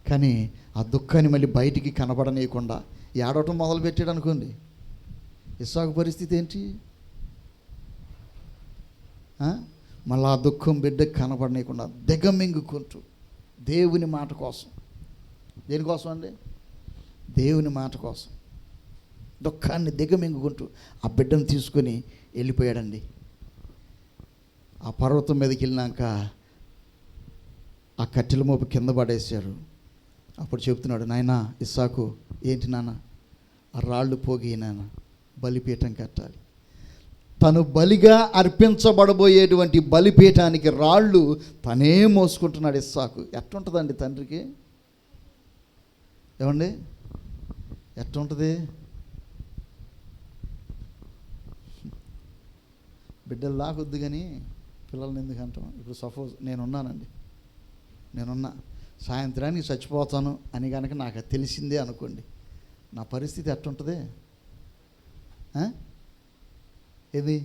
కానీ ఆ దుఃఖాన్ని మళ్ళీ బయటికి కనబడనీయకుండా ఏడవటం మొదలుపెట్టాడు అనుకోండి. ఇస్సాకు పరిస్థితి ఏంటి? మళ్ళీ ఆ దుఃఖం బిడ్డకి కనబడనీయకుండా దిగమింగుకుంటూ దేవుని మాట కోసం. దేనికోసం అండి? దేవుని మాట కోసం దుఃఖాన్ని దిగమింగుకుంటూ ఆ బిడ్డను తీసుకొని వెళ్ళిపోయాడండి. ఆ పర్వతం మీదకి వెళ్ళినాక ఆ కట్టెల మోపు కింద పడేశారు. అప్పుడు చెప్తున్నాడు, నాయనా ఇస్సాకు, ఏంటి నాన్న? ఆ రాళ్ళు పోగి నాన్న బలిపీఠం కట్టాలి. తను బలిగా అర్పించబడబోయేటువంటి బలిపీఠానికి రాళ్ళు తనే మోసుకుంటున్నాడు ఇస్సాకు. ఎట్లుంటుందండి తండ్రికి? ఏమండి ఎట్లుంటుంది? బిడ్డలు లాగొద్దు కానీ పిల్లల్ని ఎందుకు అంటాం? ఇప్పుడు సపోజ్ నేనున్నానండి, నేనున్నా, సాయంత్రానికి చచ్చిపోతాను అని కనుక నాకు అది తెలిసిందే అనుకోండి, నా పరిస్థితి ఎట్టుంటుంది? ఏది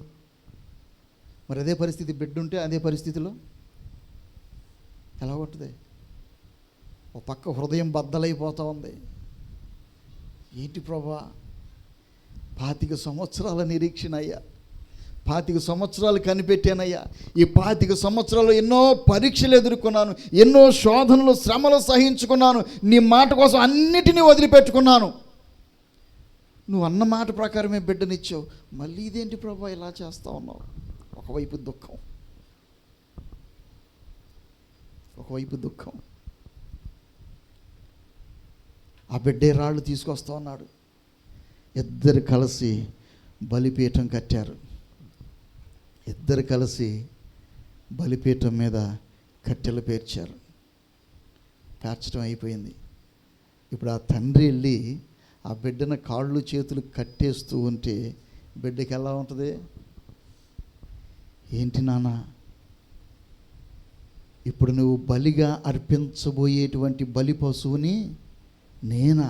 మరి అదే పరిస్థితి బిడ్డ ఉంటే అదే పరిస్థితిలో ఎలా ఉంటుంది? ఒక పక్క హృదయం బద్దలైపోతూ ఉంది. ఏంటి ప్రభా, 25 సంవత్సరాల నిరీక్షణ అయ్యా, 25 సంవత్సరాలు కనిపెట్టానయ్యా, ఈ 25 సంవత్సరాలు ఎన్నో పరీక్షలు ఎదుర్కొన్నాను, ఎన్నో శోధనలు శ్రమలు సహించుకున్నాను, నీ మాట కోసం అన్నిటినీ వదిలిపెట్టుకున్నాను, నువ్వు అన్న మాట ప్రకారమే బిడ్డనిచ్చావు, మళ్ళీ ఇదేంటి ప్రభా ఇలా చేస్తా ఉన్నావు? ఒకవైపు దుఃఖం, ఒకవైపు దుఃఖం. ఆ బిడ్డే రాళ్ళు తీసుకొస్తా ఉన్నాడు. ఇద్దరు కలిసి బలిపీఠం కట్టారు. ఇద్దరు కలిసి బలిపీఠం మీద కట్టెలు పేర్చారు. పేర్చడం అయిపోయింది. ఇప్పుడు ఆ తండ్రి వెళ్ళి ఆ బిడ్డను కాళ్ళు చేతులు కట్టేస్తూ ఉంటే బిడ్డకి ఎలా ఉంటుంది? ఏంటి నాన్న, ఇప్పుడు నువ్వు బలిగా అర్పించబోయేటువంటి బలి పశువుని నేనా?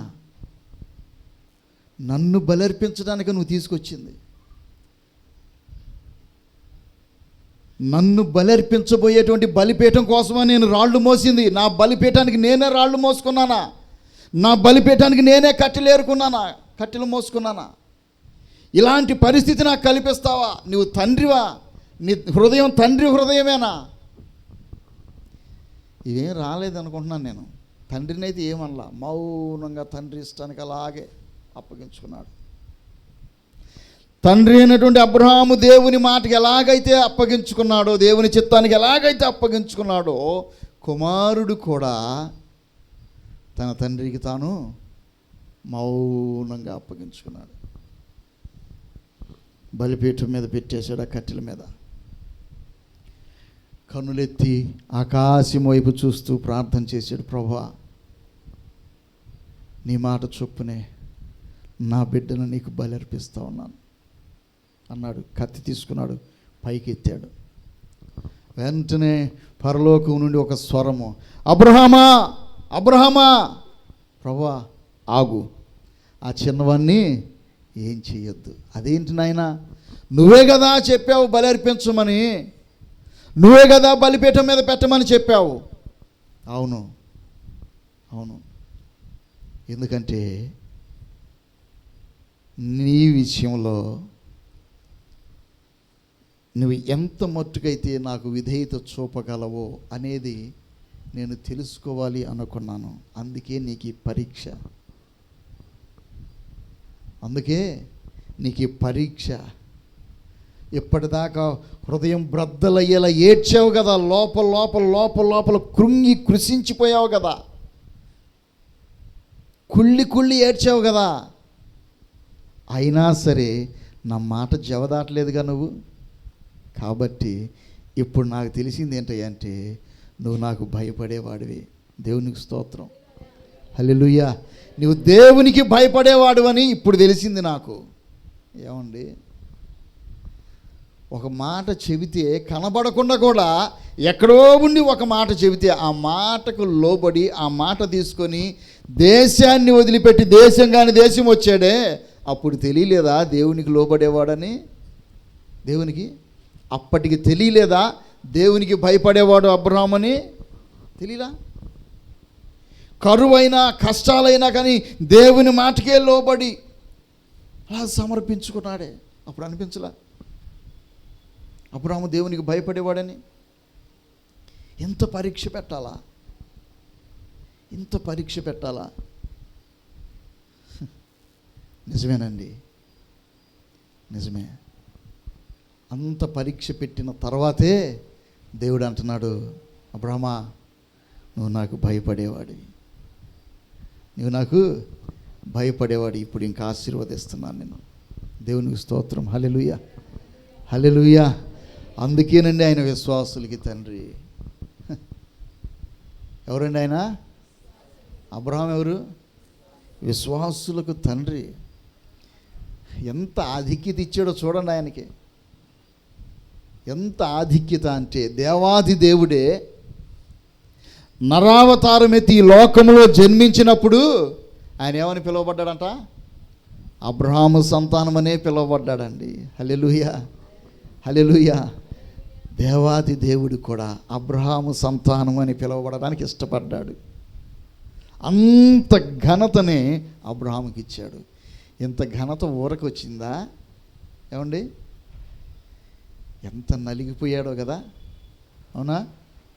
నన్ను బలర్పించడానికి నువ్వు తీసుకొచ్చింది, నన్ను బలర్పించబోయేటువంటి బలిపీఠం కోసమా నేను రాళ్ళు మోసింది? నా బలిపీఠానికి నేనే రాళ్ళు మోసుకున్నానా? నా బలిపీఠానికి నేనే కట్టెలు మోసుకున్నానా? ఇలాంటి పరిస్థితి నాకు కల్పిస్తావా? నువ్వు తండ్రివా? నీ హృదయం తండ్రి హృదయమేనా? ఇవేం రాలేదనుకుంటున్నాను నేను. తండ్రిని అయితే ఏమనలా, మౌనంగా తండ్రి ఇష్టానికి అలాగే అప్పగించుకున్నాడు. తండ్రి అయినటువంటి అబ్రహాము దేవుని మాటకి ఎలాగైతే అప్పగించుకున్నాడో, దేవుని చిత్తానికి ఎలాగైతే అప్పగించుకున్నాడో, కుమారుడు కూడా తన తండ్రికి తాను మౌనంగా అప్పగించుకున్నాడు. బలిపీఠం మీద పెట్టేశాడు, ఆ కట్టెల మీద. కన్నులెత్తి ఆకాశం వైపు చూస్తూ ప్రార్థన చేశాడు. ప్రభువా, నీ మాట చొప్పునే నా బిడ్డను నీకు బలి అర్పిస్తూ ఉన్నాను అన్నాడు. కత్తి తీసుకున్నాడు, పైకి ఎత్తాడు. వెంటనే పరలోకం నుండి ఒక స్వరము, అబ్రహామా, అబ్రహామా. ప్రభువా ఆగు, ఆ చిన్నవాన్ని ఏం చెయ్యొద్దు. అదేంటి నాయనా, నువ్వే కదా చెప్పావు బలి అర్పించమని, నువ్వే కదా బలిపీఠం మీద పెట్టమని చెప్పావు. అవును అవును, ఎందుకంటే నీ విషయంలో నువ్వు ఎంత మట్టుకైతే నాకు విధేయత చూపగలవో అనేది నేను తెలుసుకోవాలి అనుకున్నాను. అందుకే నీకు ఈ పరీక్ష, అందుకే నీకు ఈ పరీక్ష. ఇప్పటిదాకా హృదయం బ్రద్దలయ్యేలా ఏడ్చావు కదా, లోపల లోపల లోపల లోపల కృంగి కృషించిపోయావు కదా, కుళ్ళి కుళ్ళి ఏడ్చావు కదా. అయినా సరే నా మాట జవదాటలేదుగా నువ్వు. కాబట్టి ఇప్పుడు నాకు తెలిసింది ఏంటంటే నువ్వు నాకు భయపడేవాడివి. దేవునికి స్తోత్రం, హల్లెలూయా. నువ్వు దేవునికి భయపడేవాడు అని ఇప్పుడు తెలిసింది నాకు. ఏమండి, ఒక మాట చెబితే కనబడకుండా కూడా ఎక్కడో ఉండి ఒక మాట చెబితే ఆ మాటకు లోబడి ఆ మాట తీసుకొని దేశాన్ని వదిలిపెట్టి దేశం కాని దేశం వచ్చాడే, అప్పుడు తెలియలేదా దేవునికి లోబడేవాడని? దేవునికి అప్పటికి తెలియలేదా దేవునికి భయపడేవాడు అబ్రహాము అని? తెలియలా? కరువైనా కష్టాలైనా కానీ దేవుని మాటకే లోబడి అలా సమర్పించుకున్నాడే. అప్పుడు అనిపించలా అబ్రహాము దేవునికి భయపడేవాడని? ఎంత పరీక్ష పెట్టాలా, ఇంత పరీక్ష పెట్టాలా? నిజమేనండి, నిజమే. అంత పరీక్ష పెట్టిన తర్వాతే దేవుడు అంటున్నాడు, అబ్రహామా నువ్వు నాకు భయపడేవాడివి, నువ్వు నాకు భయపడేవాడు, ఇప్పుడు ఇంకా ఆశీర్వదిస్తున్నాను నేను. దేవునికి స్తోత్రం, హల్లెలూయా, హల్లెలూయా. అందుకేనండి ఆయన విశ్వాసులకి తండ్రి. ఎవరండి ఆయన? అబ్రహాం ఎవరు? విశ్వాసులకు తండ్రి. ఎంత ఆధిక్యత ఇచ్చాడో చూడండి ఆయనకి, ఎంత ఆధిక్యత అంటే, దేవాది దేవుడే నరావతారమెత్తి ఈ లోకంలో జన్మించినప్పుడు ఆయన ఏమని పిలువబడ్డాడంట? అబ్రహాము సంతానమనే పిలువబడ్డాడండి. హల్లెలూయా, హల్లెలూయా. దేవాది దేవుడు కూడా అబ్రహాము సంతానం అని పిలువబడడానికి ఇష్టపడ్డాడు. అంత ఘనతనే అబ్రహాముకి ఇచ్చాడు. ఇంత ఘనత ఊరకు వచ్చిందా ఏమండి? ఎంత నలిగిపోయాడో కదా, అవునా?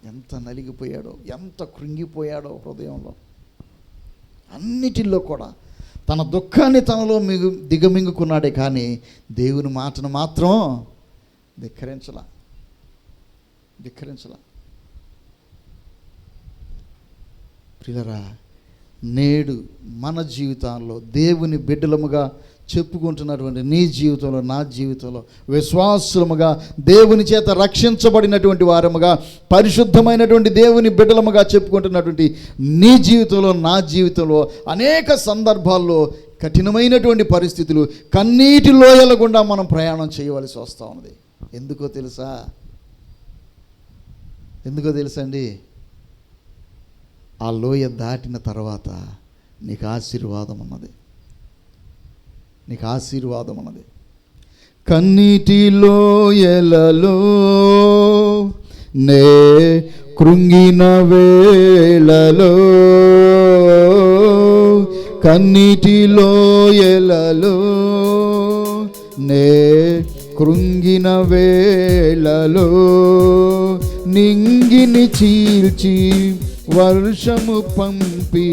ఎంత నలిగిపోయాడో, ఎంత కృంగిపోయాడో హృదయంలో. అన్నిటిల్లో కూడా తన దుఃఖాన్ని తనలో దిగమింగుకున్నాడే కానీ దేవుని మాటను మాత్రం ధిక్కరించలా. ప్రియులారా, నేడు మన జీవితాల్లో దేవుని బిడ్డలముగా చెప్పుకుంటున్నటువంటి నీ జీవితంలో, నా జీవితంలో విశ్వాసులముగా, దేవుని చేత రక్షించబడినటువంటి వారముగా, పరిశుద్ధమైనటువంటి దేవుని బిడ్డలముగా చెప్పుకుంటున్నటువంటి నీ జీవితంలో, నా జీవితంలో అనేక సందర్భాల్లో కఠినమైనటువంటి పరిస్థితులు, కన్నీటి లోయల గుండా మనం ప్రయాణం చేయవలసి వస్తూ ఉంది. ఎందుకో తెలుసండి? ఆ లోయ దాటిన తర్వాత నీకు ఆశీర్వాదం ఉన్నది. కన్నీటి లోయలలో నే కృంగిన వేళలో, కన్నీటి లోయలలో నే కృంగిన వేళలో నింగిని చీల్చి వర్షము పంపి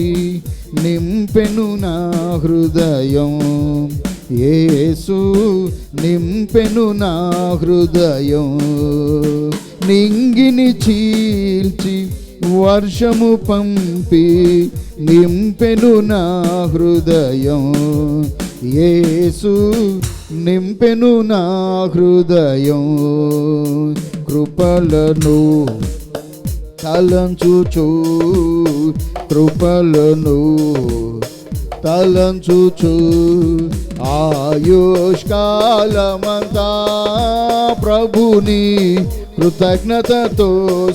నింపెను నా హృదయం. యేసు నింపెను నా హృదయం. నింగిని చీల్చి వర్షము పంపి నింపెను నా హృదయం. యేసు నింపెను నా హృదయం. కృపలను తలంచుచు, కృపలను తలంచుచు ఆయుష్కాలమంతా ప్రభుని కృతజ్ఞతతో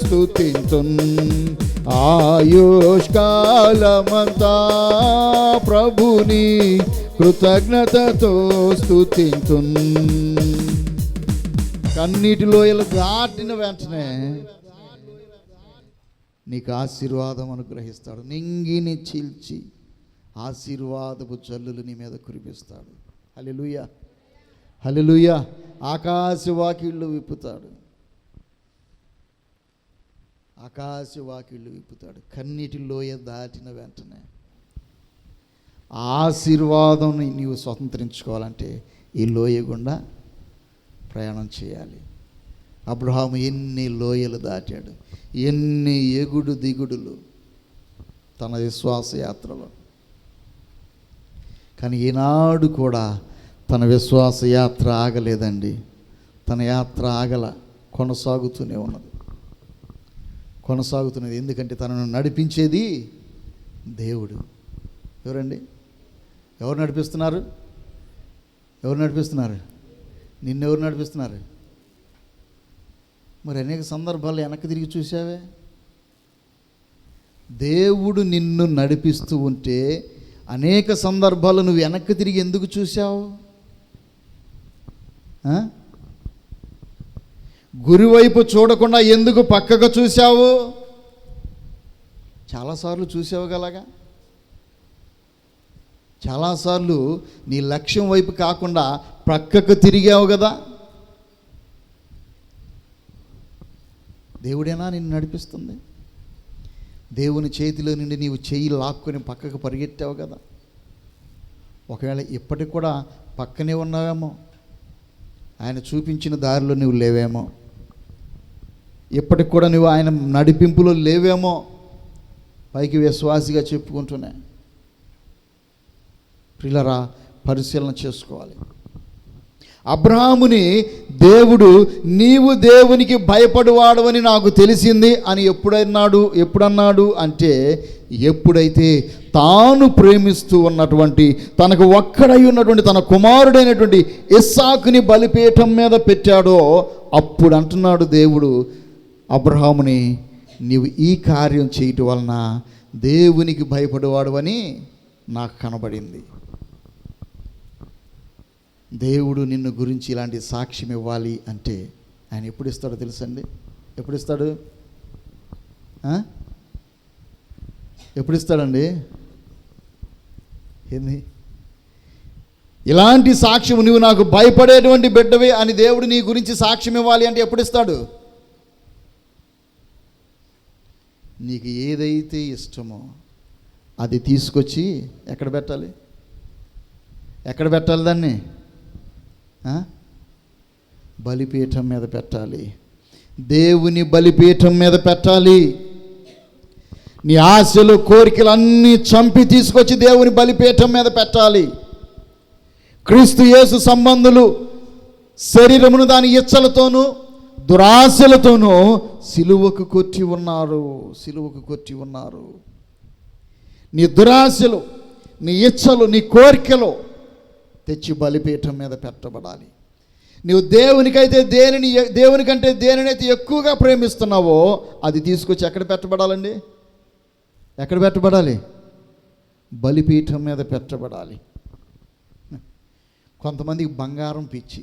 స్తుతింతున్. ఆయుష్కాలమంతా ప్రభుని కృతజ్ఞతతో స్తుతింతున్. కన్నీటి లోయలు దాటిన వెంటనే నీకు ఆశీర్వాదం అనుగ్రహిస్తాడు. నింగిని చీల్చి ఆశీర్వాదపు జల్లులు నీ మీద కురిపిస్తాడు. హల్లెలూయా, హల్లెలూయా. ఆకాశవాకిళ్ళు విప్పుతాడు. కన్నీటి లోయ దాటిన వెంటనే ఆశీర్వాదం నీవు స్వతంత్రించుకోవాలంటే ఈ లోయ గుండా ప్రయాణం చేయాలి. అబ్రహాము ఎన్ని లోయలు దాటాడు, ఎన్ని ఎగుడు దిగుడులు తన విశ్వాస యాత్రలో. కానీ ఈనాడు కూడా తన విశ్వాస యాత్ర ఆగలేదండి. తన యాత్ర ఆగల, కొనసాగుతున్నది. ఎందుకంటే తనను నడిపించేది దేవుడు. ఎవరండి? ఎవరు నడిపిస్తున్నారు? నిన్నెవరు నడిపిస్తున్నారు? మరి అనేక సందర్భాలు వెనక్కి తిరిగి చూసావే. దేవుడు నిన్ను నడిపిస్తూ ఉంటే అనేక సందర్భాలు నువ్వు వెనక్కి తిరిగి ఎందుకు చూసావు? గురివైపు చూడకుండా ఎందుకు పక్కకు చూసావు? చాలాసార్లు చూసావు గలగా. చాలాసార్లు నీ లక్ష్యం వైపు కాకుండా ప్రక్కకు తిరిగావు కదా. దేవుడేనా నిన్ను నడిపిస్తుంది? దేవుని చేతిలో నుండి నీవు చెయ్యి లాక్కొని పక్కకు పరిగెత్తావు కదా. ఒకవేళ ఇప్పటికి కూడా పక్కనే ఉన్నావేమో, ఆయన చూపించిన దారిలో నువ్వు లేవేమో, ఇప్పటికి కూడా నువ్వు ఆయన నడిపింపులో లేవేమో, పైకి విశ్వాసిగా చెప్పుకుంటూనే. ప్రియులారా, పరిశీలన చేసుకోవాలి. అబ్రహాముని దేవుడు నీవు దేవునికి భయపడువాడవని నాకు తెలిసింది అని ఎప్పుడన్నాడు అంటే ఎప్పుడైతే తాను ప్రేమిస్తూ ఉన్నటువంటి తనకు ఒక్కడై ఉన్నటువంటి తన కుమారుడైనటువంటి ఇస్సాకుని బలిపీఠం మీద పెట్టాడో అప్పుడు అంటున్నాడు దేవుడు అబ్రహాముని, నీవు ఈ కార్యం చేయటం వలన దేవునికి భయపడేవాడువని నాకు కనబడింది. దేవుడు నిన్ను గురించి ఇలాంటి సాక్ష్యం ఇవ్వాలి అంటే ఆయన ఎప్పుడు ఇస్తాడో తెలుసండి? ఎప్పుడు ఇస్తాడు? ఎప్పుడు ఇస్తాడండి? ఏంది ఇలాంటి సాక్ష్యం, నువ్వు నాకు భయపడేటువంటి బిడ్డవే అని దేవుడు నీ గురించి సాక్ష్యం ఇవ్వాలి అంటే ఎప్పుడు ఇస్తాడు? నీకు ఏదైతే ఇష్టమో అది తీసుకొచ్చి ఎక్కడ పెట్టాలి? ఎక్కడ పెట్టాలి దాన్ని? బలిపీఠం మీద పెట్టాలి. దేవుని బలిపీఠం మీద పెట్టాలి. నీ ఆశలు కోరికలు అన్నీ చంపి తీసుకొచ్చి దేవుని బలిపీఠం మీద పెట్టాలి. క్రీస్తు యేసు సంబంధులు శరీరమును దాని ఇచ్చలతోనూ దురాశలతోనూ సిలువకు కొట్టి ఉన్నారు. నీ దురాశలు, నీ ఇచ్చలు, నీ కోరికలు తెచ్చి బలిపీఠం మీద పెట్టబడాలి. నీవు దేవునికంటే దేనినైతే ఎక్కువగా ప్రేమిస్తున్నావో అది తీసుకొచ్చి ఎక్కడ పెట్టబడాలండి? ఎక్కడ పెట్టబడాలి? బలిపీఠం మీద పెట్టబడాలి. కొంతమందికి బంగారం పిచ్చి.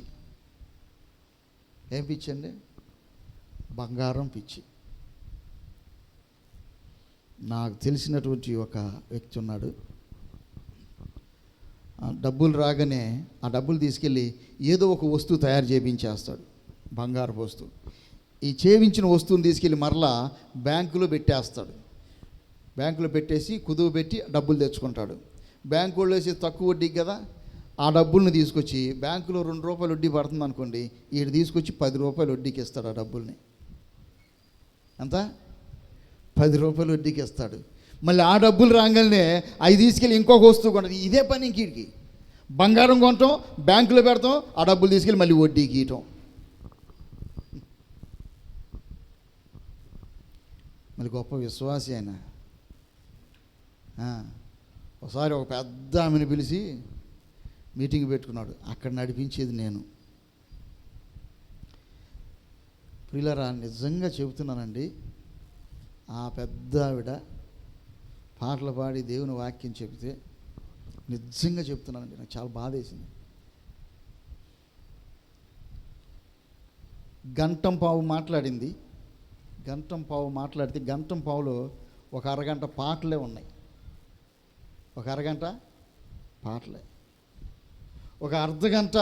ఏం పిచ్చి అండి? బంగారం పిచ్చి. నాకు తెలిసినటువంటి ఒక వ్యక్తి ఉన్నాడు. డబ్బులు రాగానే ఆ డబ్బులు తీసుకెళ్ళి ఏదో ఒక వస్తువు తయారు చేయించేస్తాడు, బంగారు వస్తువు. ఈ చేయించిన వస్తువుని తీసుకెళ్ళి మరలా బ్యాంకులో పెట్టేస్తాడు. బ్యాంకులో పెట్టేసి కుదువ పెట్టి డబ్బులు తెచ్చుకుంటాడు. బ్యాంకు వాళ్ళు వేసి తక్కువ వడ్డీకి కదా ఆ డబ్బుల్ని తీసుకొచ్చి, బ్యాంకులో 2 రూపాయలు వడ్డీ పడుతుంది అనుకోండి, ఈడు తీసుకొచ్చి 10 రూపాయలు వడ్డీకి ఇస్తాడు. ఆ డబ్బుల్ని ఎంత? 10 రూపాయలు వడ్డీకి ఇస్తాడు. మళ్ళీ ఆ డబ్బులు రాగానే అవి తీసుకెళ్ళి ఇంకొక వస్తువు కొంటాడు. ఇదే పని ఇంకీడికి. బంగారం కొంటాం, బ్యాంకులో పెడతాం, ఆ డబ్బులు తీసుకెళ్ళి మళ్ళీ వడ్డీకి ఇయటం. మళ్ళీ గొప్ప విశ్వాసి ఆయన. ఒకసారి ఒక పెద్ద ఆమెను పిలిచి మీటింగ్ పెట్టుకున్నాడు. అక్కడ నడిపించేది నేను. ప్రియులారా, నిజంగా చెబుతున్నానండి, ఆ పెద్ద ఆవిడ పాటలు పాడి దేవుని వాక్యం చెబితే నిజంగా చెప్తున్నానండి, నాకు చాలా బాధ వేసింది. గంటం పావు మాట్లాడింది. గంటం పావు మాట్లాడితే గంటం పావులో ఒక అరగంట పాటలే ఉన్నాయి. ఒక అరగంట పాటలే. ఒక అర్ధగంట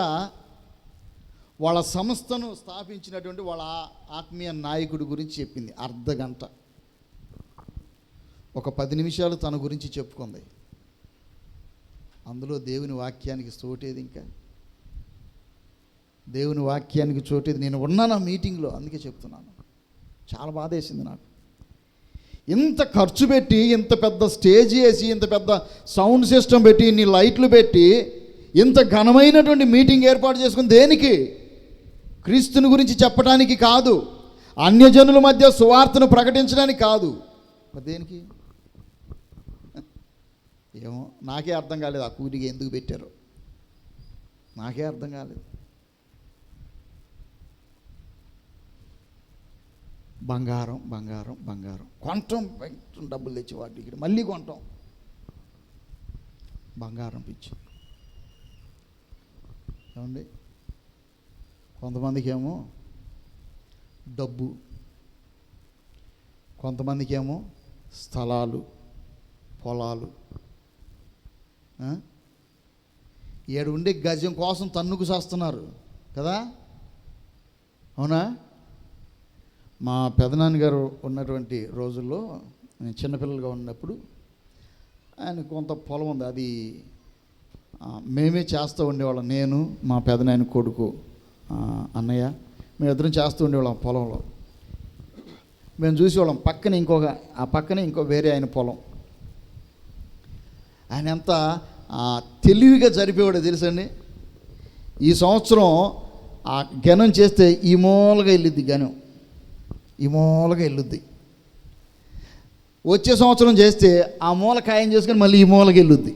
వాళ్ళ సంస్థను స్థాపించినటువంటి వాళ్ళ ఆత్మీయ నాయకుడి గురించి చెప్పింది. అర్ధగంట. ఒక 10 నిమిషాలు తన గురించి చెప్పుకుంది. అందులో దేవుని వాక్యానికి చోటేది? ఇంకా దేవుని వాక్యానికి చోటేది? నేను ఉన్నాను ఆ మీటింగ్లో, అందుకే చెప్తున్నాను. చాలా బాధ వేసింది నాకు. ఇంత ఖర్చు పెట్టి, ఇంత పెద్ద స్టేజ్ వేసి, ఇంత పెద్ద సౌండ్ సిస్టమ్ పెట్టి, ఇన్ని లైట్లు పెట్టి, ఇంత ఘనమైనటువంటి మీటింగ్ ఏర్పాటు చేసుకుని దేనికి? క్రీస్తుని గురించి చెప్పడానికి కాదు, అన్యజనుల మధ్య సువార్తను ప్రకటించడానికి కాదు. మరి దేనికి? ఏమో నాకే అర్థం కాలేదు. ఆ కూలికి ఎందుకు పెట్టారో నాకే అర్థం కాలేదు. బంగారం బంగారం బంగారం కొంటాం, డబ్బులు తెచ్చి వాటికి మళ్ళీ కొంటాం. బంగారం పిచ్చి. ఏమండి, కొంతమందికి ఏమో డబ్బు, కొంతమందికి ఏమో స్థలాలు, పొలాలు. ఏడు ఉండే గజం కోసం తన్నుకు చేస్తున్నారు కదా, అవునా? మా పెదనాన్నగారు ఉన్నటువంటి రోజుల్లో, నేను చిన్నపిల్లలుగా ఉన్నప్పుడు, ఆయన కొంత పొలం ఉంది. అది మేమే చేస్తూ ఉండేవాళ్ళం. నేను, మా పెదనాయన కొడుకు అన్నయ్య, మేమిద్దరం చేస్తూ ఉండేవాళ్ళం పొలంలో. మేము చూసేవాళ్ళం. ఆ పక్కనే ఇంకో వేరే ఆయన పొలం. ఆయన ఎంత తెలివిగా జరిపేవాడో తెలుసండి. ఈ సంవత్సరం ఆ గణం చేస్తే ఈ మూలగా వెళ్ళుద్ది, గణం ఈ మూలగా వెళ్ళుద్ది. వచ్చే సంవత్సరం చేస్తే ఆ మూల ఖాయం చేసుకొని మళ్ళీ ఈ మూలకి వెళ్ళుద్ది.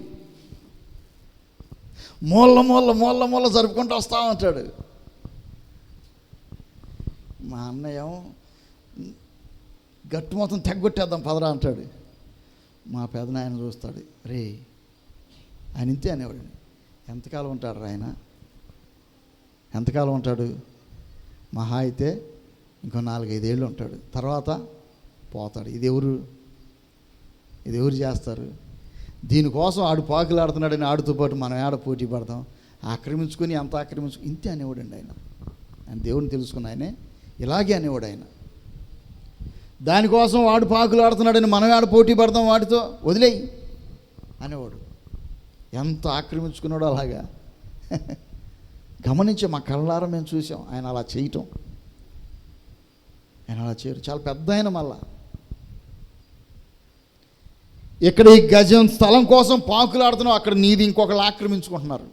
మూల జరుపుకుంటూ వస్తూ ఉంటాడు. మా అన్నయ్య గట్టు మొత్తం తెగ్గొట్టేద్దాం పదరా అంటాడు. మా పెదనాయన చూస్తాడు, రే ఆయన ఇంతే అనేవాడు. ఎంతకాలం ఉంటాడు రా ఆయన, ఎంతకాలం ఉంటాడు? మహా అయితే ఇంకో 4-5 ఏళ్ళు ఉంటాడు, తర్వాత పోతాడు. ఇది ఎవరు చేస్తారు? దీనికోసం ఆడు పాకులాడుతున్నాడని ఆడుతూ పాటు మనం ఆడ పోటీ పడతాం, ఆక్రమించుకొని ఎంత ఇంతే అనేవాడండి ఆయన. ఆయన దేవుడిని తెలుసుకున్న ఆయనే ఇలాగే అనేవాడు ఆయన. దానికోసం వాడు పాకులాడుతున్నాడని మనం ఆడ పోటీ పడతాం, వాడితో వదిలేయి అనేవాడు. ఎంత ఆక్రమించుకున్నాడో అలాగా గమనించే మా కళ్ళారా మేము చూసాం. ఆయన అలా చేయటం, ఆయన అలా చేయరు. చాలా పెద్ద ఆయన. మళ్ళా ఇక్కడ ఈ గజం స్థలం కోసం పాకులాడుతున్నావు, అక్కడ నీది ఇంకొకరు ఆక్రమించుకుంటున్నారు.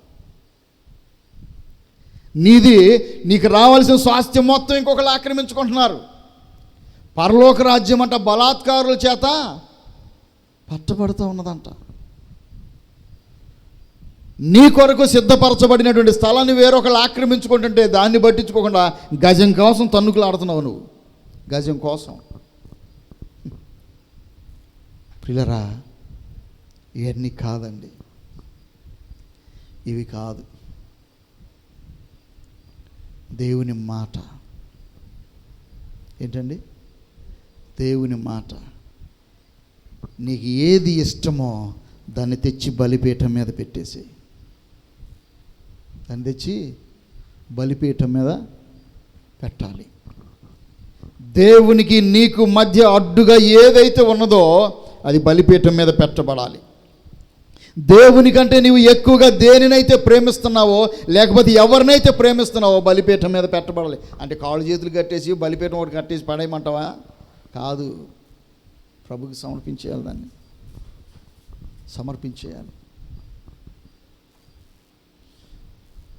నీకు రావాల్సిన స్వాస్థ్యం మొత్తం ఇంకొకరు ఆక్రమించుకుంటున్నారు. పరలోక రాజ్యం అంట బలాత్కారుల చేత పట్టబడుతూ ఉన్నదంట. నీ కొరకు సిద్ధపరచబడినటువంటి స్థలాన్ని వేరొకరు ఆక్రమించుకుంటుంటే దాన్ని పట్టించుకోకుండా గజం కోసం తన్నుకులాడుతున్నావు నువ్వు, గజం కోసం. ప్రియులరా, ఇవన్నీ కాదండి, ఇవి కాదు. దేవుని మాట ఏంటండి? దేవుని మాట. నీకు ఏది ఇష్టమో దాన్ని తెచ్చి బలిపీఠం మీద పెట్టేసి, దాన్ని తెచ్చి బలిపీఠం మీద పెట్టాలి. దేవునికి నీకు మధ్య అడ్డుగా ఏదైతే ఉన్నదో అది బలిపీఠం మీద పెట్టబడాలి. దేవునికంటే నీవు ఎక్కువగా దేనినైతే ప్రేమిస్తున్నావో, లేకపోతే ఎవరినైతే ప్రేమిస్తున్నావో బలిపీఠం మీద పెట్టబడాలి. అంటే కాళ్ళు చేతులు కట్టేసి బలిపీఠం ఒకటి కట్టేసి పడేయమంటావా? కాదు, ప్రభుకి సమర్పించేయాలి, దాన్ని సమర్పించేయాలి.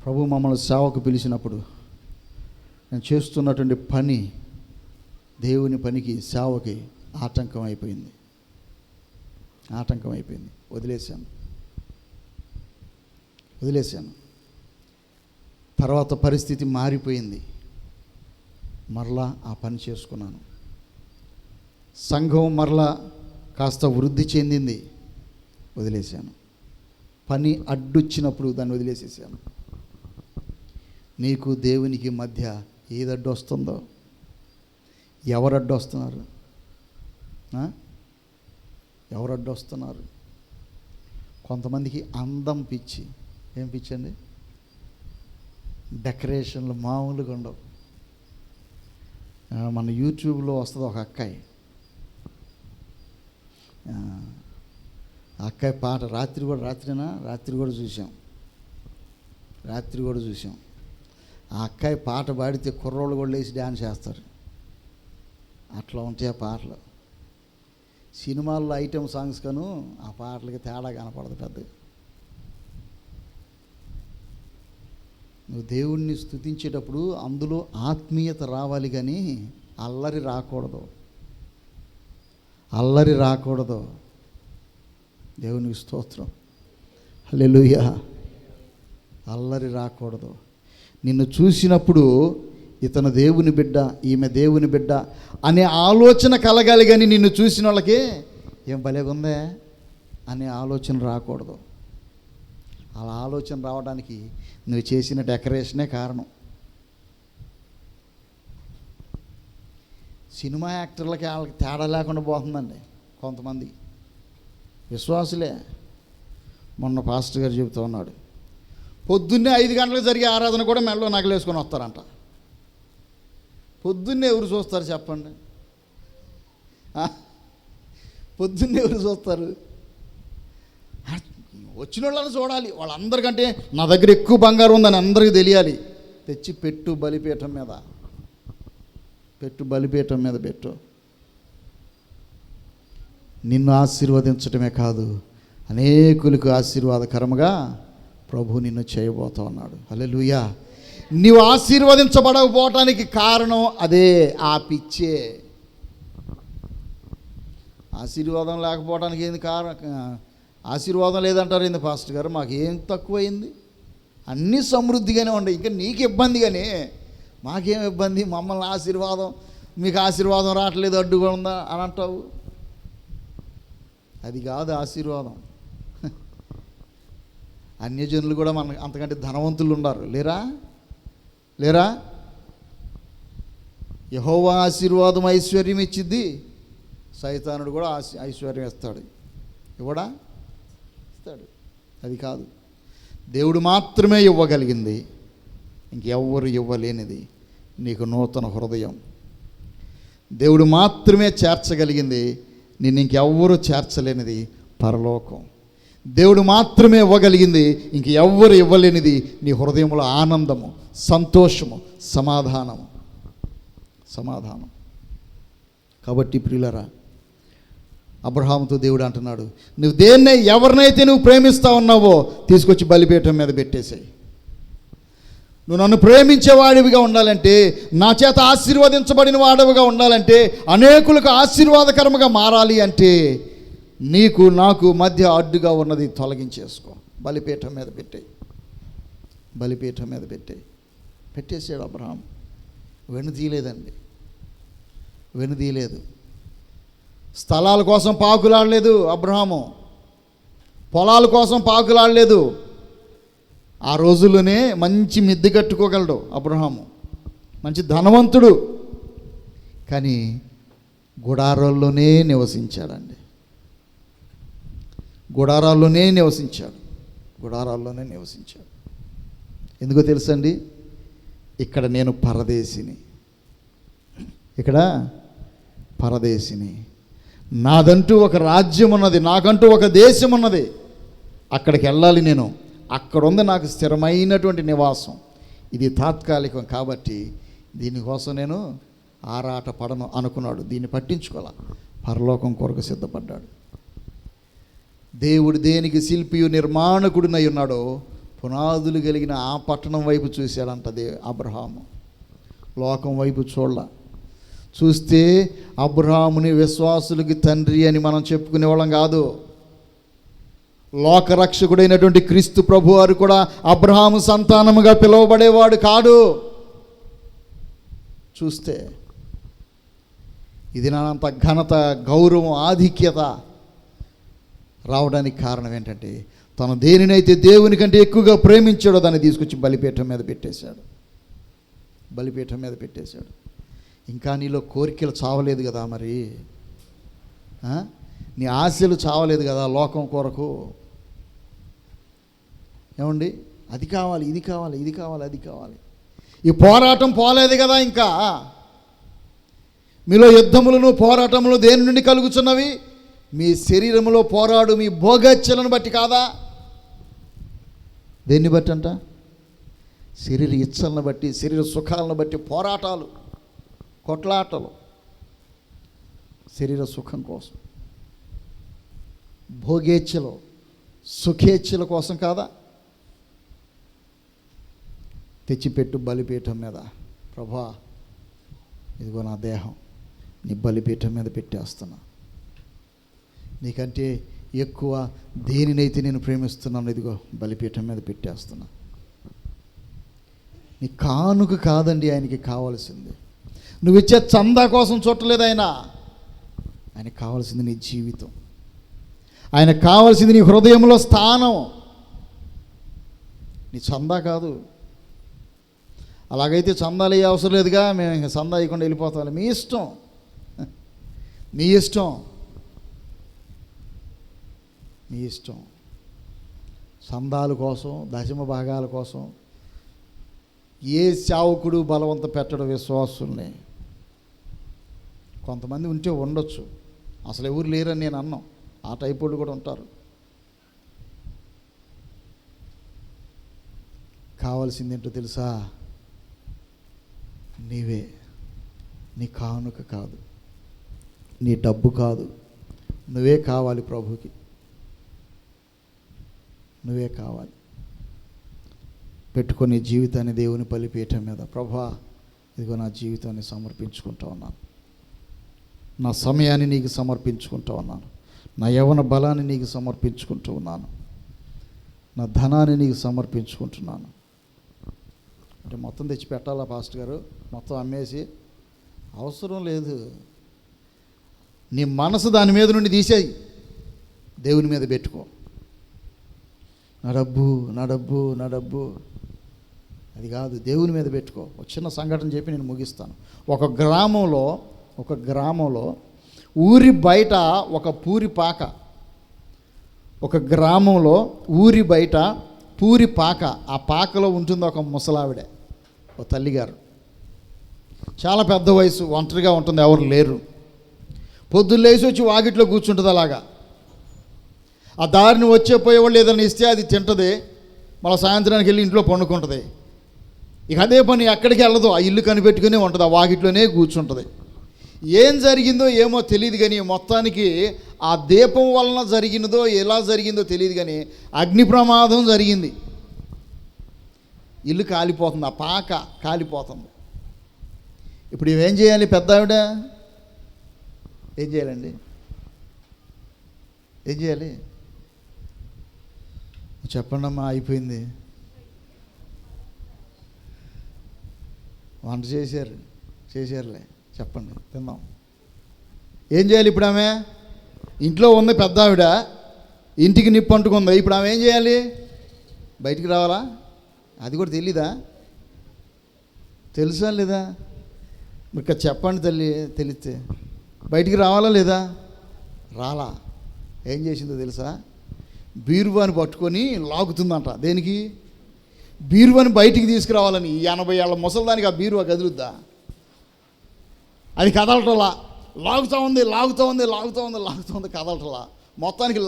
ప్రభు మమ్మల్ని సేవకు పిలిచినప్పుడు నేను చేస్తున్నటువంటి పని దేవుని పనికి, సేవకి ఆటంకం అయిపోయింది. వదిలేశాను. తర్వాత పరిస్థితి మారిపోయింది, మరలా ఆ పని చేసుకున్నాను. సంఘం మరలా కాస్త వృద్ధి చెందింది, వదిలేశాను. పని అడ్డొచ్చినప్పుడు దాన్ని వదిలేసేసాను. నీకు దేవునికి మధ్య ఏది అడ్డు వస్తుందో, ఎవరు అడ్డు వస్తున్నారు? ఎవరు అడ్డు వస్తున్నారు? కొంతమందికి అందం పిచ్చి. ఏం పిచ్చి అండి? డెకరేషన్లు మామూలుగా ఉండవు. మన యూట్యూబ్లో వస్తుంది ఒక అక్కాయి, అక్కాయి పాట రాత్రి కూడా చూసాం. ఆ అక్కాయి పాట పాడితే కుర్రోళ్ళు కూడా లేచి డ్యాన్స్ చేస్తారు. అట్లా ఉంటాయి ఆ పాటలు. సినిమాల్లో ఐటెం సాంగ్స్ కను ఆ పాటలకి తేడా కనపడదు పెద్దగా. నువ్వు దేవుణ్ణి స్తుతించేటప్పుడు అందులో ఆత్మీయత రావాలి, కానీ అల్లరి రాకూడదు. దేవునికి స్తోత్రం, హల్లెలూయా. అల్లరి రాకూడదు. నిన్ను చూసినప్పుడు ఇతను దేవుని బిడ్డ, ఈమె దేవుని బిడ్డ అనే ఆలోచన కలగాలి, కానీ నిన్ను చూసిన వాళ్ళకి ఏం భలేగుందే అనే ఆలోచన రాకూడదు. అలా ఆలోచన రావడానికి నువ్వు చేసిన డెకరేషనే కారణం. సినిమా యాక్టర్లకి వాళ్ళకి తేడా లేకుండా పోతుందండి. కొంతమంది విశ్వాసులే. మొన్న పాస్టర్ గారు చెబుతూ ఉన్నాడు, పొద్దున్నే 5 గంటలకు జరిగే ఆరాధన కూడా మెడలో నగలేసుకొని వస్తారంట. పొద్దున్నే ఎవరు చూస్తారు చెప్పండి? పొద్దున్నే ఎవరు చూస్తారు? వచ్చిన వాళ్ళని చూడాలి. వాళ్ళందరికంటే నా దగ్గర ఎక్కువ బంగారం ఉందని అందరికీ తెలియాలి. తెచ్చి పెట్టు బలిపీఠం మీద పెట్టు. నిన్ను ఆశీర్వదించటమే కాదు, అనేకులకు ఆశీర్వాదకరముగా ప్రభు నిన్ను చేయబోతా ఉన్నాడు. హల్లెలూయా. నీవు ఆశీర్వదించబడకపోవటానికి కారణం అదే, ఆ పిచ్చే. ఆశీర్వాదం లేకపోవడానికి ఏంది కారణం? ఆశీర్వాదం లేదంటారు ఏంది పాస్టర్ గారు? మాకు ఏం తక్కువైంది? అన్నీ సమృద్ధిగానే ఉన్నాయి, ఇంకా నీకు ఇబ్బందిగానే. మాకేం ఇబ్బంది? మమ్మల్ని ఆశీర్వాదం, మీకు ఆశీర్వాదం రావట్లేదు, అడ్డుగా ఉందా అని అంటావు. అది కాదు ఆశీర్వాదం. అన్యజనులు కూడా మన అంతకంటే ధనవంతులు ఉన్నారు, లేరా? యెహోవా ఆశీర్వాదం ఐశ్వర్యం ఇచ్చిద్ది, సైతానుడు కూడా ఐశ్వర్యం ఇస్తాడు. ఇవ్వడా? ఇస్తాడు. అది కాదు, దేవుడు మాత్రమే ఇవ్వగలిగింది, ఇంకెవ్వరు ఇవ్వలేనిది నీకు నూతన హృదయం. దేవుడు మాత్రమే చేర్చగలిగింది, నిన్ను ఇంకెవ్వరూ చేర్చలేనిది పరలోకం. దేవుడు మాత్రమే ఇవ్వగలిగింది, ఇంక ఎవ్వరు ఇవ్వలేనిది నీ హృదయంలో ఆనందము, సంతోషము, సమాధానము. కాబట్టి ప్రియులరా, అబ్రహాముతో దేవుడు అంటున్నాడు, నువ్వు ఎవరినైతే నువ్వు ప్రేమిస్తా ఉన్నావో తీసుకొచ్చి బలిపీఠం మీద పెట్టేసాయి. నువ్వు నన్ను ప్రేమించేవాడివిగా ఉండాలంటే, నా చేత ఆశీర్వదించబడిన వాడివిగా ఉండాలంటే, అనేకులకు ఆశీర్వాదకరముగా మారాలి అంటే, నీకు నాకు మధ్య అడ్డుగా ఉన్నది తొలగించేసుకో. బలిపీఠం మీద పెట్టేసాడు అబ్రహాం. వెనుదీయలేదు. స్థలాల కోసం పాకులాడలేదు అబ్రహాము, పొలాల కోసం పాకులాడలేదు. ఆ రోజుల్లోనే మంచి మిద్దె కట్టుకోగలడు అబ్రహాము, మంచి ధనవంతుడు. కానీ గుడారాల్లోనే నివసించాడండి. గుడారాల్లోనే నివసించాడు. ఎందుకో తెలుసండి? ఇక్కడ నేను పరదేశిని, నాదంటూ ఒక రాజ్యం ఉన్నది, నాకంటూ ఒక దేశం ఉన్నది. అక్కడికి వెళ్ళాలి నేను. అక్కడ ఉంది నాకు స్థిరమైనటువంటి నివాసం. ఇది తాత్కాలికం కాబట్టి దీనికోసం నేను ఆరాట పడను అనుకున్నాడు. దీన్ని పట్టించుకోవాలి. పరలోకం కొరకు సిద్ధపడ్డాడు. దేవుడు దేనికి శిల్పియు నిర్మాణకుడినై ఉన్నాడో పునాదులు కలిగిన ఆ పట్టణం వైపు చూశాడంట అబ్రహాము. లోకం వైపు చూస్తే అబ్రహాముని విశ్వాసులకి తండ్రి అని మనం చెప్పుకునే వాళ్ళం కాదు. లోకరక్షకుడైనటువంటి క్రీస్తు ప్రభువారు కూడా అబ్రహాము సంతానముగా పిలువబడేవాడు కాడు. చూస్తే ఇది నానంత ఘనత, గౌరవం, ఆధిక్యత రావడానికి కారణం ఏంటంటే, తను దేనినైతే దేవుని కంటే ఎక్కువగా ప్రేమించాడో దాన్ని తీసుకొచ్చి బలిపీఠం మీద పెట్టేశాడు. ఇంకా నీలో కోరికలు చావలేదు కదా, మరి నీ ఆశలు చావలేదు కదా లోకం కొరకు. ఏమండి? అది కావాలి, ఇది కావాలి, అది కావాలి. ఈ పోరాటం పోలేదు కదా ఇంకా. మీలో యుద్ధములను పోరాటములు దేని నుండి కలుగుతున్నవి? మీ శరీరంలో పోరాడు మీ భోగచ్చలను బట్టి కాదా? దేన్ని బట్టి అంట? శరీర ఇచ్చలను బట్టి, శరీర సుఖాలను బట్టి పోరాటాలు, కొట్లాటలు, శరీర సుఖం కోసం, భోగేచ్ఛలు, సుఖేచ్ఛల కోసం కాదా? తెచ్చిపెట్టు బలిపీఠం మీద. ప్రభా, ఇదిగో నా దేహం నీ బలిపీఠం మీద పెట్టేస్తున్నా. నీకంటే ఎక్కువ దేనినైతే నేను ప్రేమిస్తున్నాను, ఇదిగో బలిపీఠం మీద పెట్టేస్తున్నా. నీ కానుక కాదండి ఆయనకి కావాల్సింది. నువ్వు ఇచ్చే చందా కోసం చూడలేదు ఆయనకు కావాల్సింది నీ జీవితం. ఆయనకు కావాల్సింది నీ హృదయంలో స్థానం, నీ చందా కాదు. అలాగైతే చందాలు అయ్యే అవసరం లేదుగా, మేము ఇంకా చందా ఇవ్వకుండా వెళ్ళిపోతాం. మీ ఇష్టం. చందాల కోసం, దశమ భాగాల కోసం ఏ సేవకుడు బలవంత పెట్టడు విశ్వాసుల్ని. కొంతమంది ఉంటే ఉండొచ్చు, అసలు ఎవరు లేరని నేను అన్నాం. ఆ టైప్ వాళ్ళు కూడా ఉంటారు. కావాల్సింది ఏంటో తెలుసా? నీవే. నీ కానుక కాదు, నీ డబ్బు కాదు, నువ్వే కావాలి ప్రభుకి. నువ్వే కావాలి. పెట్టుకొని జీవితాన్ని దేవుని బలిపీఠం మీద, ప్రభువా ఇదిగో నా జీవితాన్ని సమర్పించుకుంటా ఉన్నాను, నా సమయాన్ని నీకు సమర్పించుకుంటూ ఉన్నాను, నా యవ్వన బలాన్ని నీకు సమర్పించుకుంటూ ఉన్నాను, నా ధనాన్ని నీకు సమర్పించుకుంటున్నాను. అంటే మొత్తం తెచ్చి పెట్టాలా పాస్టర్ గారు? మొత్తం అమ్మేసి అవసరం లేదు. నీ మనసు దాని మీద నుండి తీసేయి, దేవుని మీద పెట్టుకో. నా డబ్బు నా డబ్బు నా డబ్బు అది కాదు, దేవుని మీద పెట్టుకో. ఒక చిన్న సంఘటన చెప్పి నేను ముగిస్తాను. ఒక గ్రామంలో ఊరి బయట ఒక పూరి పాక, ఒక గ్రామంలో ఊరి బయట పూరి పాక, ఆ పాకలో ఉంటుంది ఒక ముసలావిడే, ఒక తల్లిగారు. చాలా పెద్ద వయసు, ఒంటరిగా ఉంటుంది, ఎవరు లేరు. పొద్దున్న లేచి వచ్చి వాకిట్లో కూర్చుంటుంది. అలాగా ఆ దారిని వచ్చే పోయేవాళ్ళు ఏదైనా ఇస్తే అది తింటుంది, మళ్ళీ సాయంత్రానికి వెళ్ళి ఇంట్లో పండుకుంటుంది. ఇక అదే పని, ఎక్కడికి వెళ్ళదు, ఆ ఇల్లు కనిపెట్టుకునే ఉంటుంది, ఆ వాకిట్లోనే కూర్చుంటుంది. ఏం జరిగిందో ఏమో తెలియదు కానీ మొత్తానికి ఆ దీపం వలన జరిగినదో ఎలా జరిగిందో తెలియదు కానీ అగ్ని ప్రమాదం జరిగింది. ఇల్లు కాలిపోతుంది, ఆ పాక కాలిపోతుంది. ఇప్పుడు ఇవేం చేయాలి? పెద్ద ఆవిడ ఏం చేయాలండి? ఏం చేయాలి చెప్పండి అమ్మా. అయిపోయింది, వంట చేశారులే, చెప్పండి తిందాం. ఏం చేయాలి ఇప్పుడు? ఆమె ఇంట్లో ఉంది, పెద్ద ఆవిడ, ఇంటికి నిప్పు అంటుకుంది. ఇప్పుడు ఆమె ఏం చేయాలి? బయటికి రావాలా? అది కూడా తెలీదా? తెలుసా లేదా? ఇంకా చెప్పండి తల్లి, తెలిస్తే బయటికి రావాలా లేదా? రాలా. ఏం చేసిందో తెలుసా? బీరువాని పట్టుకొని లాగుతుందంట. దేనికి? బీరువాని బయటికి తీసుకురావాలని. 80 ఏళ్ళ ముసలిదానికి ఆ బీరువా కదులుద్దా? అది కదలటలా, లాగుతూ ఉంది, కదలటలా. మొత్తానికి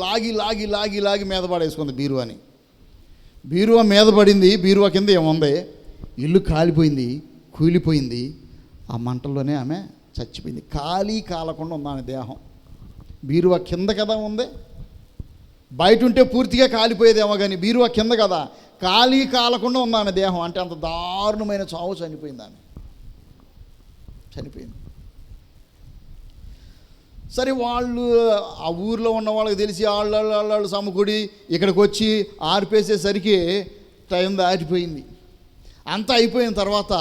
లాగి మీద పడేసుకుంది బీరువాని. బీరువా మీద పడింది, బీరువా కింద ఏముంది? ఇల్లు కాలిపోయింది, కూలిపోయింది. ఆ మంటల్లోనే ఆమె చచ్చిపోయింది. కాలకుండా ఉంది ఆమె దేహం. బీరువా కింద కదా ఉంది, బయట ఉంటే పూర్తిగా కాలిపోయేదేమో కానీ బీరువా కింద కదా, కాలకుండా ఉంది ఆమె దేహం. అంటే అంత దారుణమైన చావు చనిపోయింది ఆమె, చనిపోయింది. సరే, వాళ్ళు ఆ ఊర్లో ఉన్న వాళ్ళకి తెలిసి వాళ్ళు సమకూడి ఇక్కడికి వచ్చి ఆర్పేసేసరికి టైం దాటిపోయింది. అంతా అయిపోయిన తర్వాత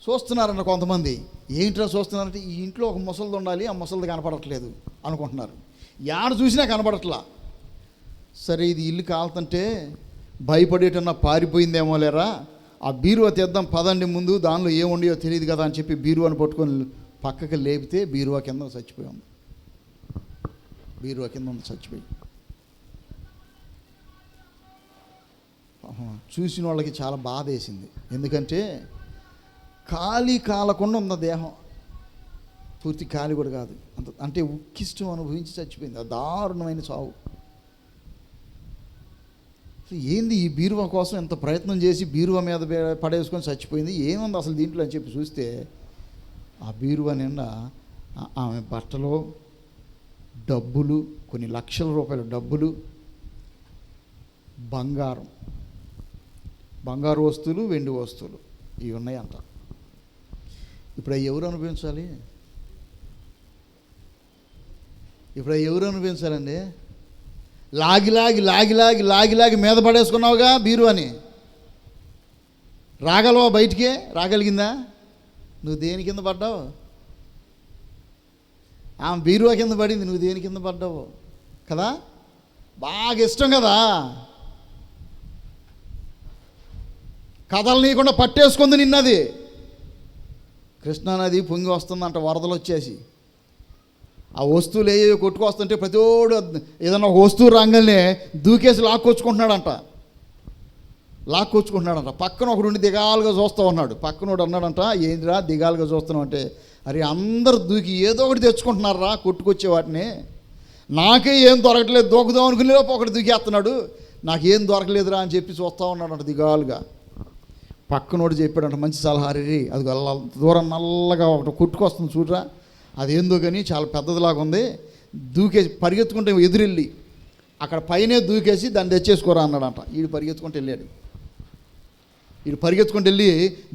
చూస్తున్నారన్న కొంతమంది. ఏంట్రా చూస్తున్నారంటే, ఈ ఇంట్లో ఒక ముసలిది ఉండాలి, ఆ ముసలిది కనపడట్లేదు అనుకుంటున్నారు. యాడ చూసినా కనపడట్లా. సరే, ఇది ఇల్లు కాలుతుంటే భయపడేటన్నా పారిపోయిందేమో లేరా, ఆ బీరువా తెద్దాం పదండి ముందు, దానిలో ఏముండయో తెలియదు కదా అని చెప్పి బీరువాని పట్టుకొని పక్కకి లేపితే బీరువా కింద చచ్చిపోయాం. బీరువా కింద ఉంది, చచ్చిపోయి. చూసిన వాళ్ళకి చాలా బాధ వేసింది. ఎందుకంటే కాలకుండా ఉన్న దేహం, పూర్తి కాలి కూడా కాదు, అంటే ఉక్కిష్టం అనుభవించి చచ్చిపోయింది. ఆ దారుణమైన చావు. ఏంది ఈ బీరువా కోసం ఎంత ప్రయత్నం చేసి బీరువా మీద పడేసుకొని చచ్చిపోయింది, ఏముంది అసలు దీంట్లో అని చెప్పి చూస్తే ఆ బీరువా నిండా ఆమె బట్టలు, డబ్బులు, కొన్ని లక్షల రూపాయల డబ్బులు, బంగారు వస్తువులు, వెండి వస్తువులు ఇవి ఉన్నాయంట. ఇప్పుడు అవి ఎవరు అనుభవించాలి? అనుభవించాలండి? లాగి మీద పడేసుకున్నావుగా బీరువాని, రాగలవా? బయటికే రాగలిగిందా? నువ్వు దేని కింద పడ్డావు? ఆమె బీరువా కింద పడింది, నువ్వు దేని కింద పడ్డావు కదా? బాగా ఇష్టం కదా, కదలనీయకుండా పట్టేసుకుంది నిన్నది. కృష్ణానది పొంగి వస్తుందంట, వరదలు వచ్చేసి ఆ వస్తువులు ఏవో కొట్టుకొస్తుంటే ప్రతిోడు ఏదన్నా ఒక వస్తువు రాగానే దూకేసి లాక్కొచ్చుకుంటున్నాడంట. పక్కన ఒకడు దిగాలుగా చూస్తూ ఉన్నాడు. పక్కనోడు అన్నాడంట, ఏంటిరా దిగాలుగా చూస్తున్నావు అంటే, అరే అందరు దూకి ఏదో ఒకటి తెచ్చుకుంటున్నారా కొట్టుకొచ్చే వాటిని, నాకే ఏం దొరకట్లేదు, దూకుదాం అనుకునే లోపు ఒకటి దూకేస్తున్నాడు, నాకేం దొరకలేదురా అని చెప్పి చూస్తూ ఉన్నాడంట దిగాలుగా. పక్కనోడు చెప్పాడంట, మంచి సలహా రీ, అది దూరం నల్లగా ఒకటి కొట్టుకొస్తుంది చూడరా, అదేందో కానీ చాలా పెద్దదిలాగా ఉంది, దూకేసి పరిగెత్తుకుంటే ఎదురెళ్ళి అక్కడ పైనే దూకేసి దాన్ని తెచ్చేసుకోరా అన్నాడంట. వీడు పరిగెత్తుకుంటూ వెళ్ళాడు. వీడు పరిగెత్తుకుంటూ వెళ్ళి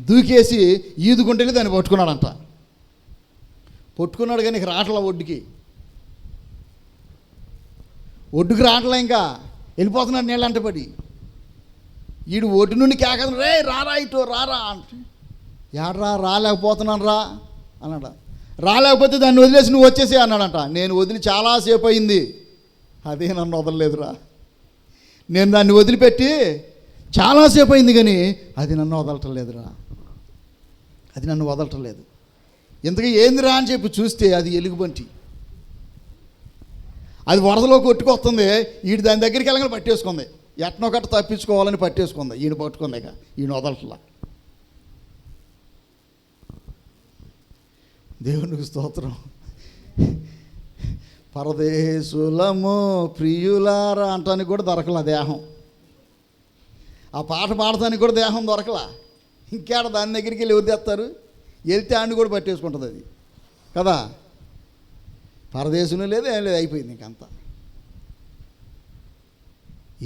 దూకేసి ఈదుకుంటూ వెళ్ళి దాన్ని పట్టుకున్నాడంట. పట్టుకున్నాడు కానీ ఇక రావట్లా ఒడ్డుకి రావట్లా, ఇంకా వెళ్ళిపోతున్నాడు నీళ్ళు అంటపడి. వీడు ఒడ్డు నుండి కేకదు, రే రారా ఇటు రారా అంటే, ఏడ్రా రాలేకపోతున్నాను రా అన్నాడు. రాలేకపోతే దాన్ని వదిలేసి నువ్వు వచ్చేసే అన్నాడంట. నేను వదిలి చాలాసేపు అయింది, అదే నన్ను వదలలేదురా. నేను దాన్ని వదిలిపెట్టి చాలాసేపు అయింది కానీ అది నన్ను వదలటలేదురా, అది నన్ను వదలటలేదు. ఇంతకీ ఏందిరా అని చెప్పి చూస్తే అది ఎలుగుబంటి. అది వరదలో కొట్టుకొస్తుంది. వీడు దాని దగ్గరికి వెళ్ళగానే పట్టేసుకుంది. ఎట్నో కట్ట తప్పించుకోవాలని పట్టేసుకుంది. ఈయన పట్టుకుంది, ఇక ఈయన వదలట్లా. దేవునికి స్తోత్రం. పరదేశులము ప్రియులారా అంటానికి కూడా దొరకలా దేహం. ఆ పాట పాడటానికి కూడా దేహం దొరకలా. ఇంకేడ దాని దగ్గరికి వెళ్ళి ఎవరు తెస్తారు? వెళ్తే ఆడిని కూడా పట్టేసుకుంటుంది అది కదా. పరదేశంలో లేదు, ఏం లేదు, అయిపోయింది ఇంకంతా.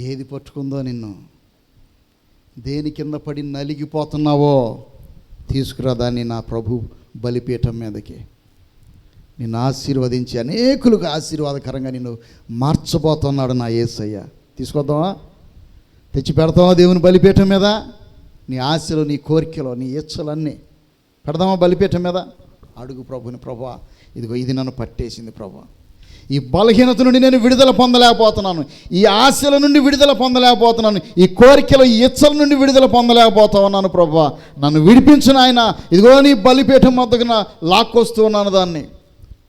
ఏది పట్టుకుందో నిన్ను, దేని కింద పడి నలిగిపోతున్నావో తీసుకురా దాన్ని నా ప్రభు బలిపీఠం మీదకి. నిన్ను ఆశీర్వదించి అనేకులకు ఆశీర్వాదకరంగా నిన్ను మార్చబోతున్నాడు నా యేసయ్య. తీసుకొద్దామా? తెచ్చి పెడతావా దేవుని బలిపీఠం మీద? నీ ఆశలు, నీ కోరికలు, నీ ఇచ్చలన్నీ పెడదామా బలిపీఠం మీద? అడుగు ప్రభుని, ప్రభువా ఇదిగో ఇది నన్ను పట్టేసింది ప్రభువా, ఈ బలహీనత నుండి నేను విడుదల పొందలేకపోతున్నాను, ఈ ఆశల నుండి విడుదల పొందలేకపోతున్నాను, ఈ కోరికల, ఈ ఇచ్చల నుండి విడుదల పొందలేకపోతా ఉన్నాను ప్రభువా, నన్ను విడిపించు నాయన. ఇదిగో నీ బలిపీఠం వద్దకు లాక్కొస్తూ ఉన్నాను దాన్ని,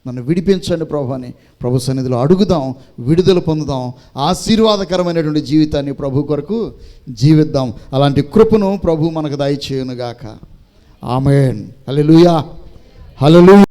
నన్ను విడిపించండి ప్రభు అని ప్రభు సన్నిధిలో అడుగుదాం, విడుదల పొందుదాం, ఆశీర్వాదకరమైనటువంటి జీవితాన్ని ప్రభు కొరకు జీవిద్దాం. అలాంటి కృపను ప్రభు మనకు దయచేయునుగాక. ఆమేన్. హల్లెలూయా, హల్లెలూయా.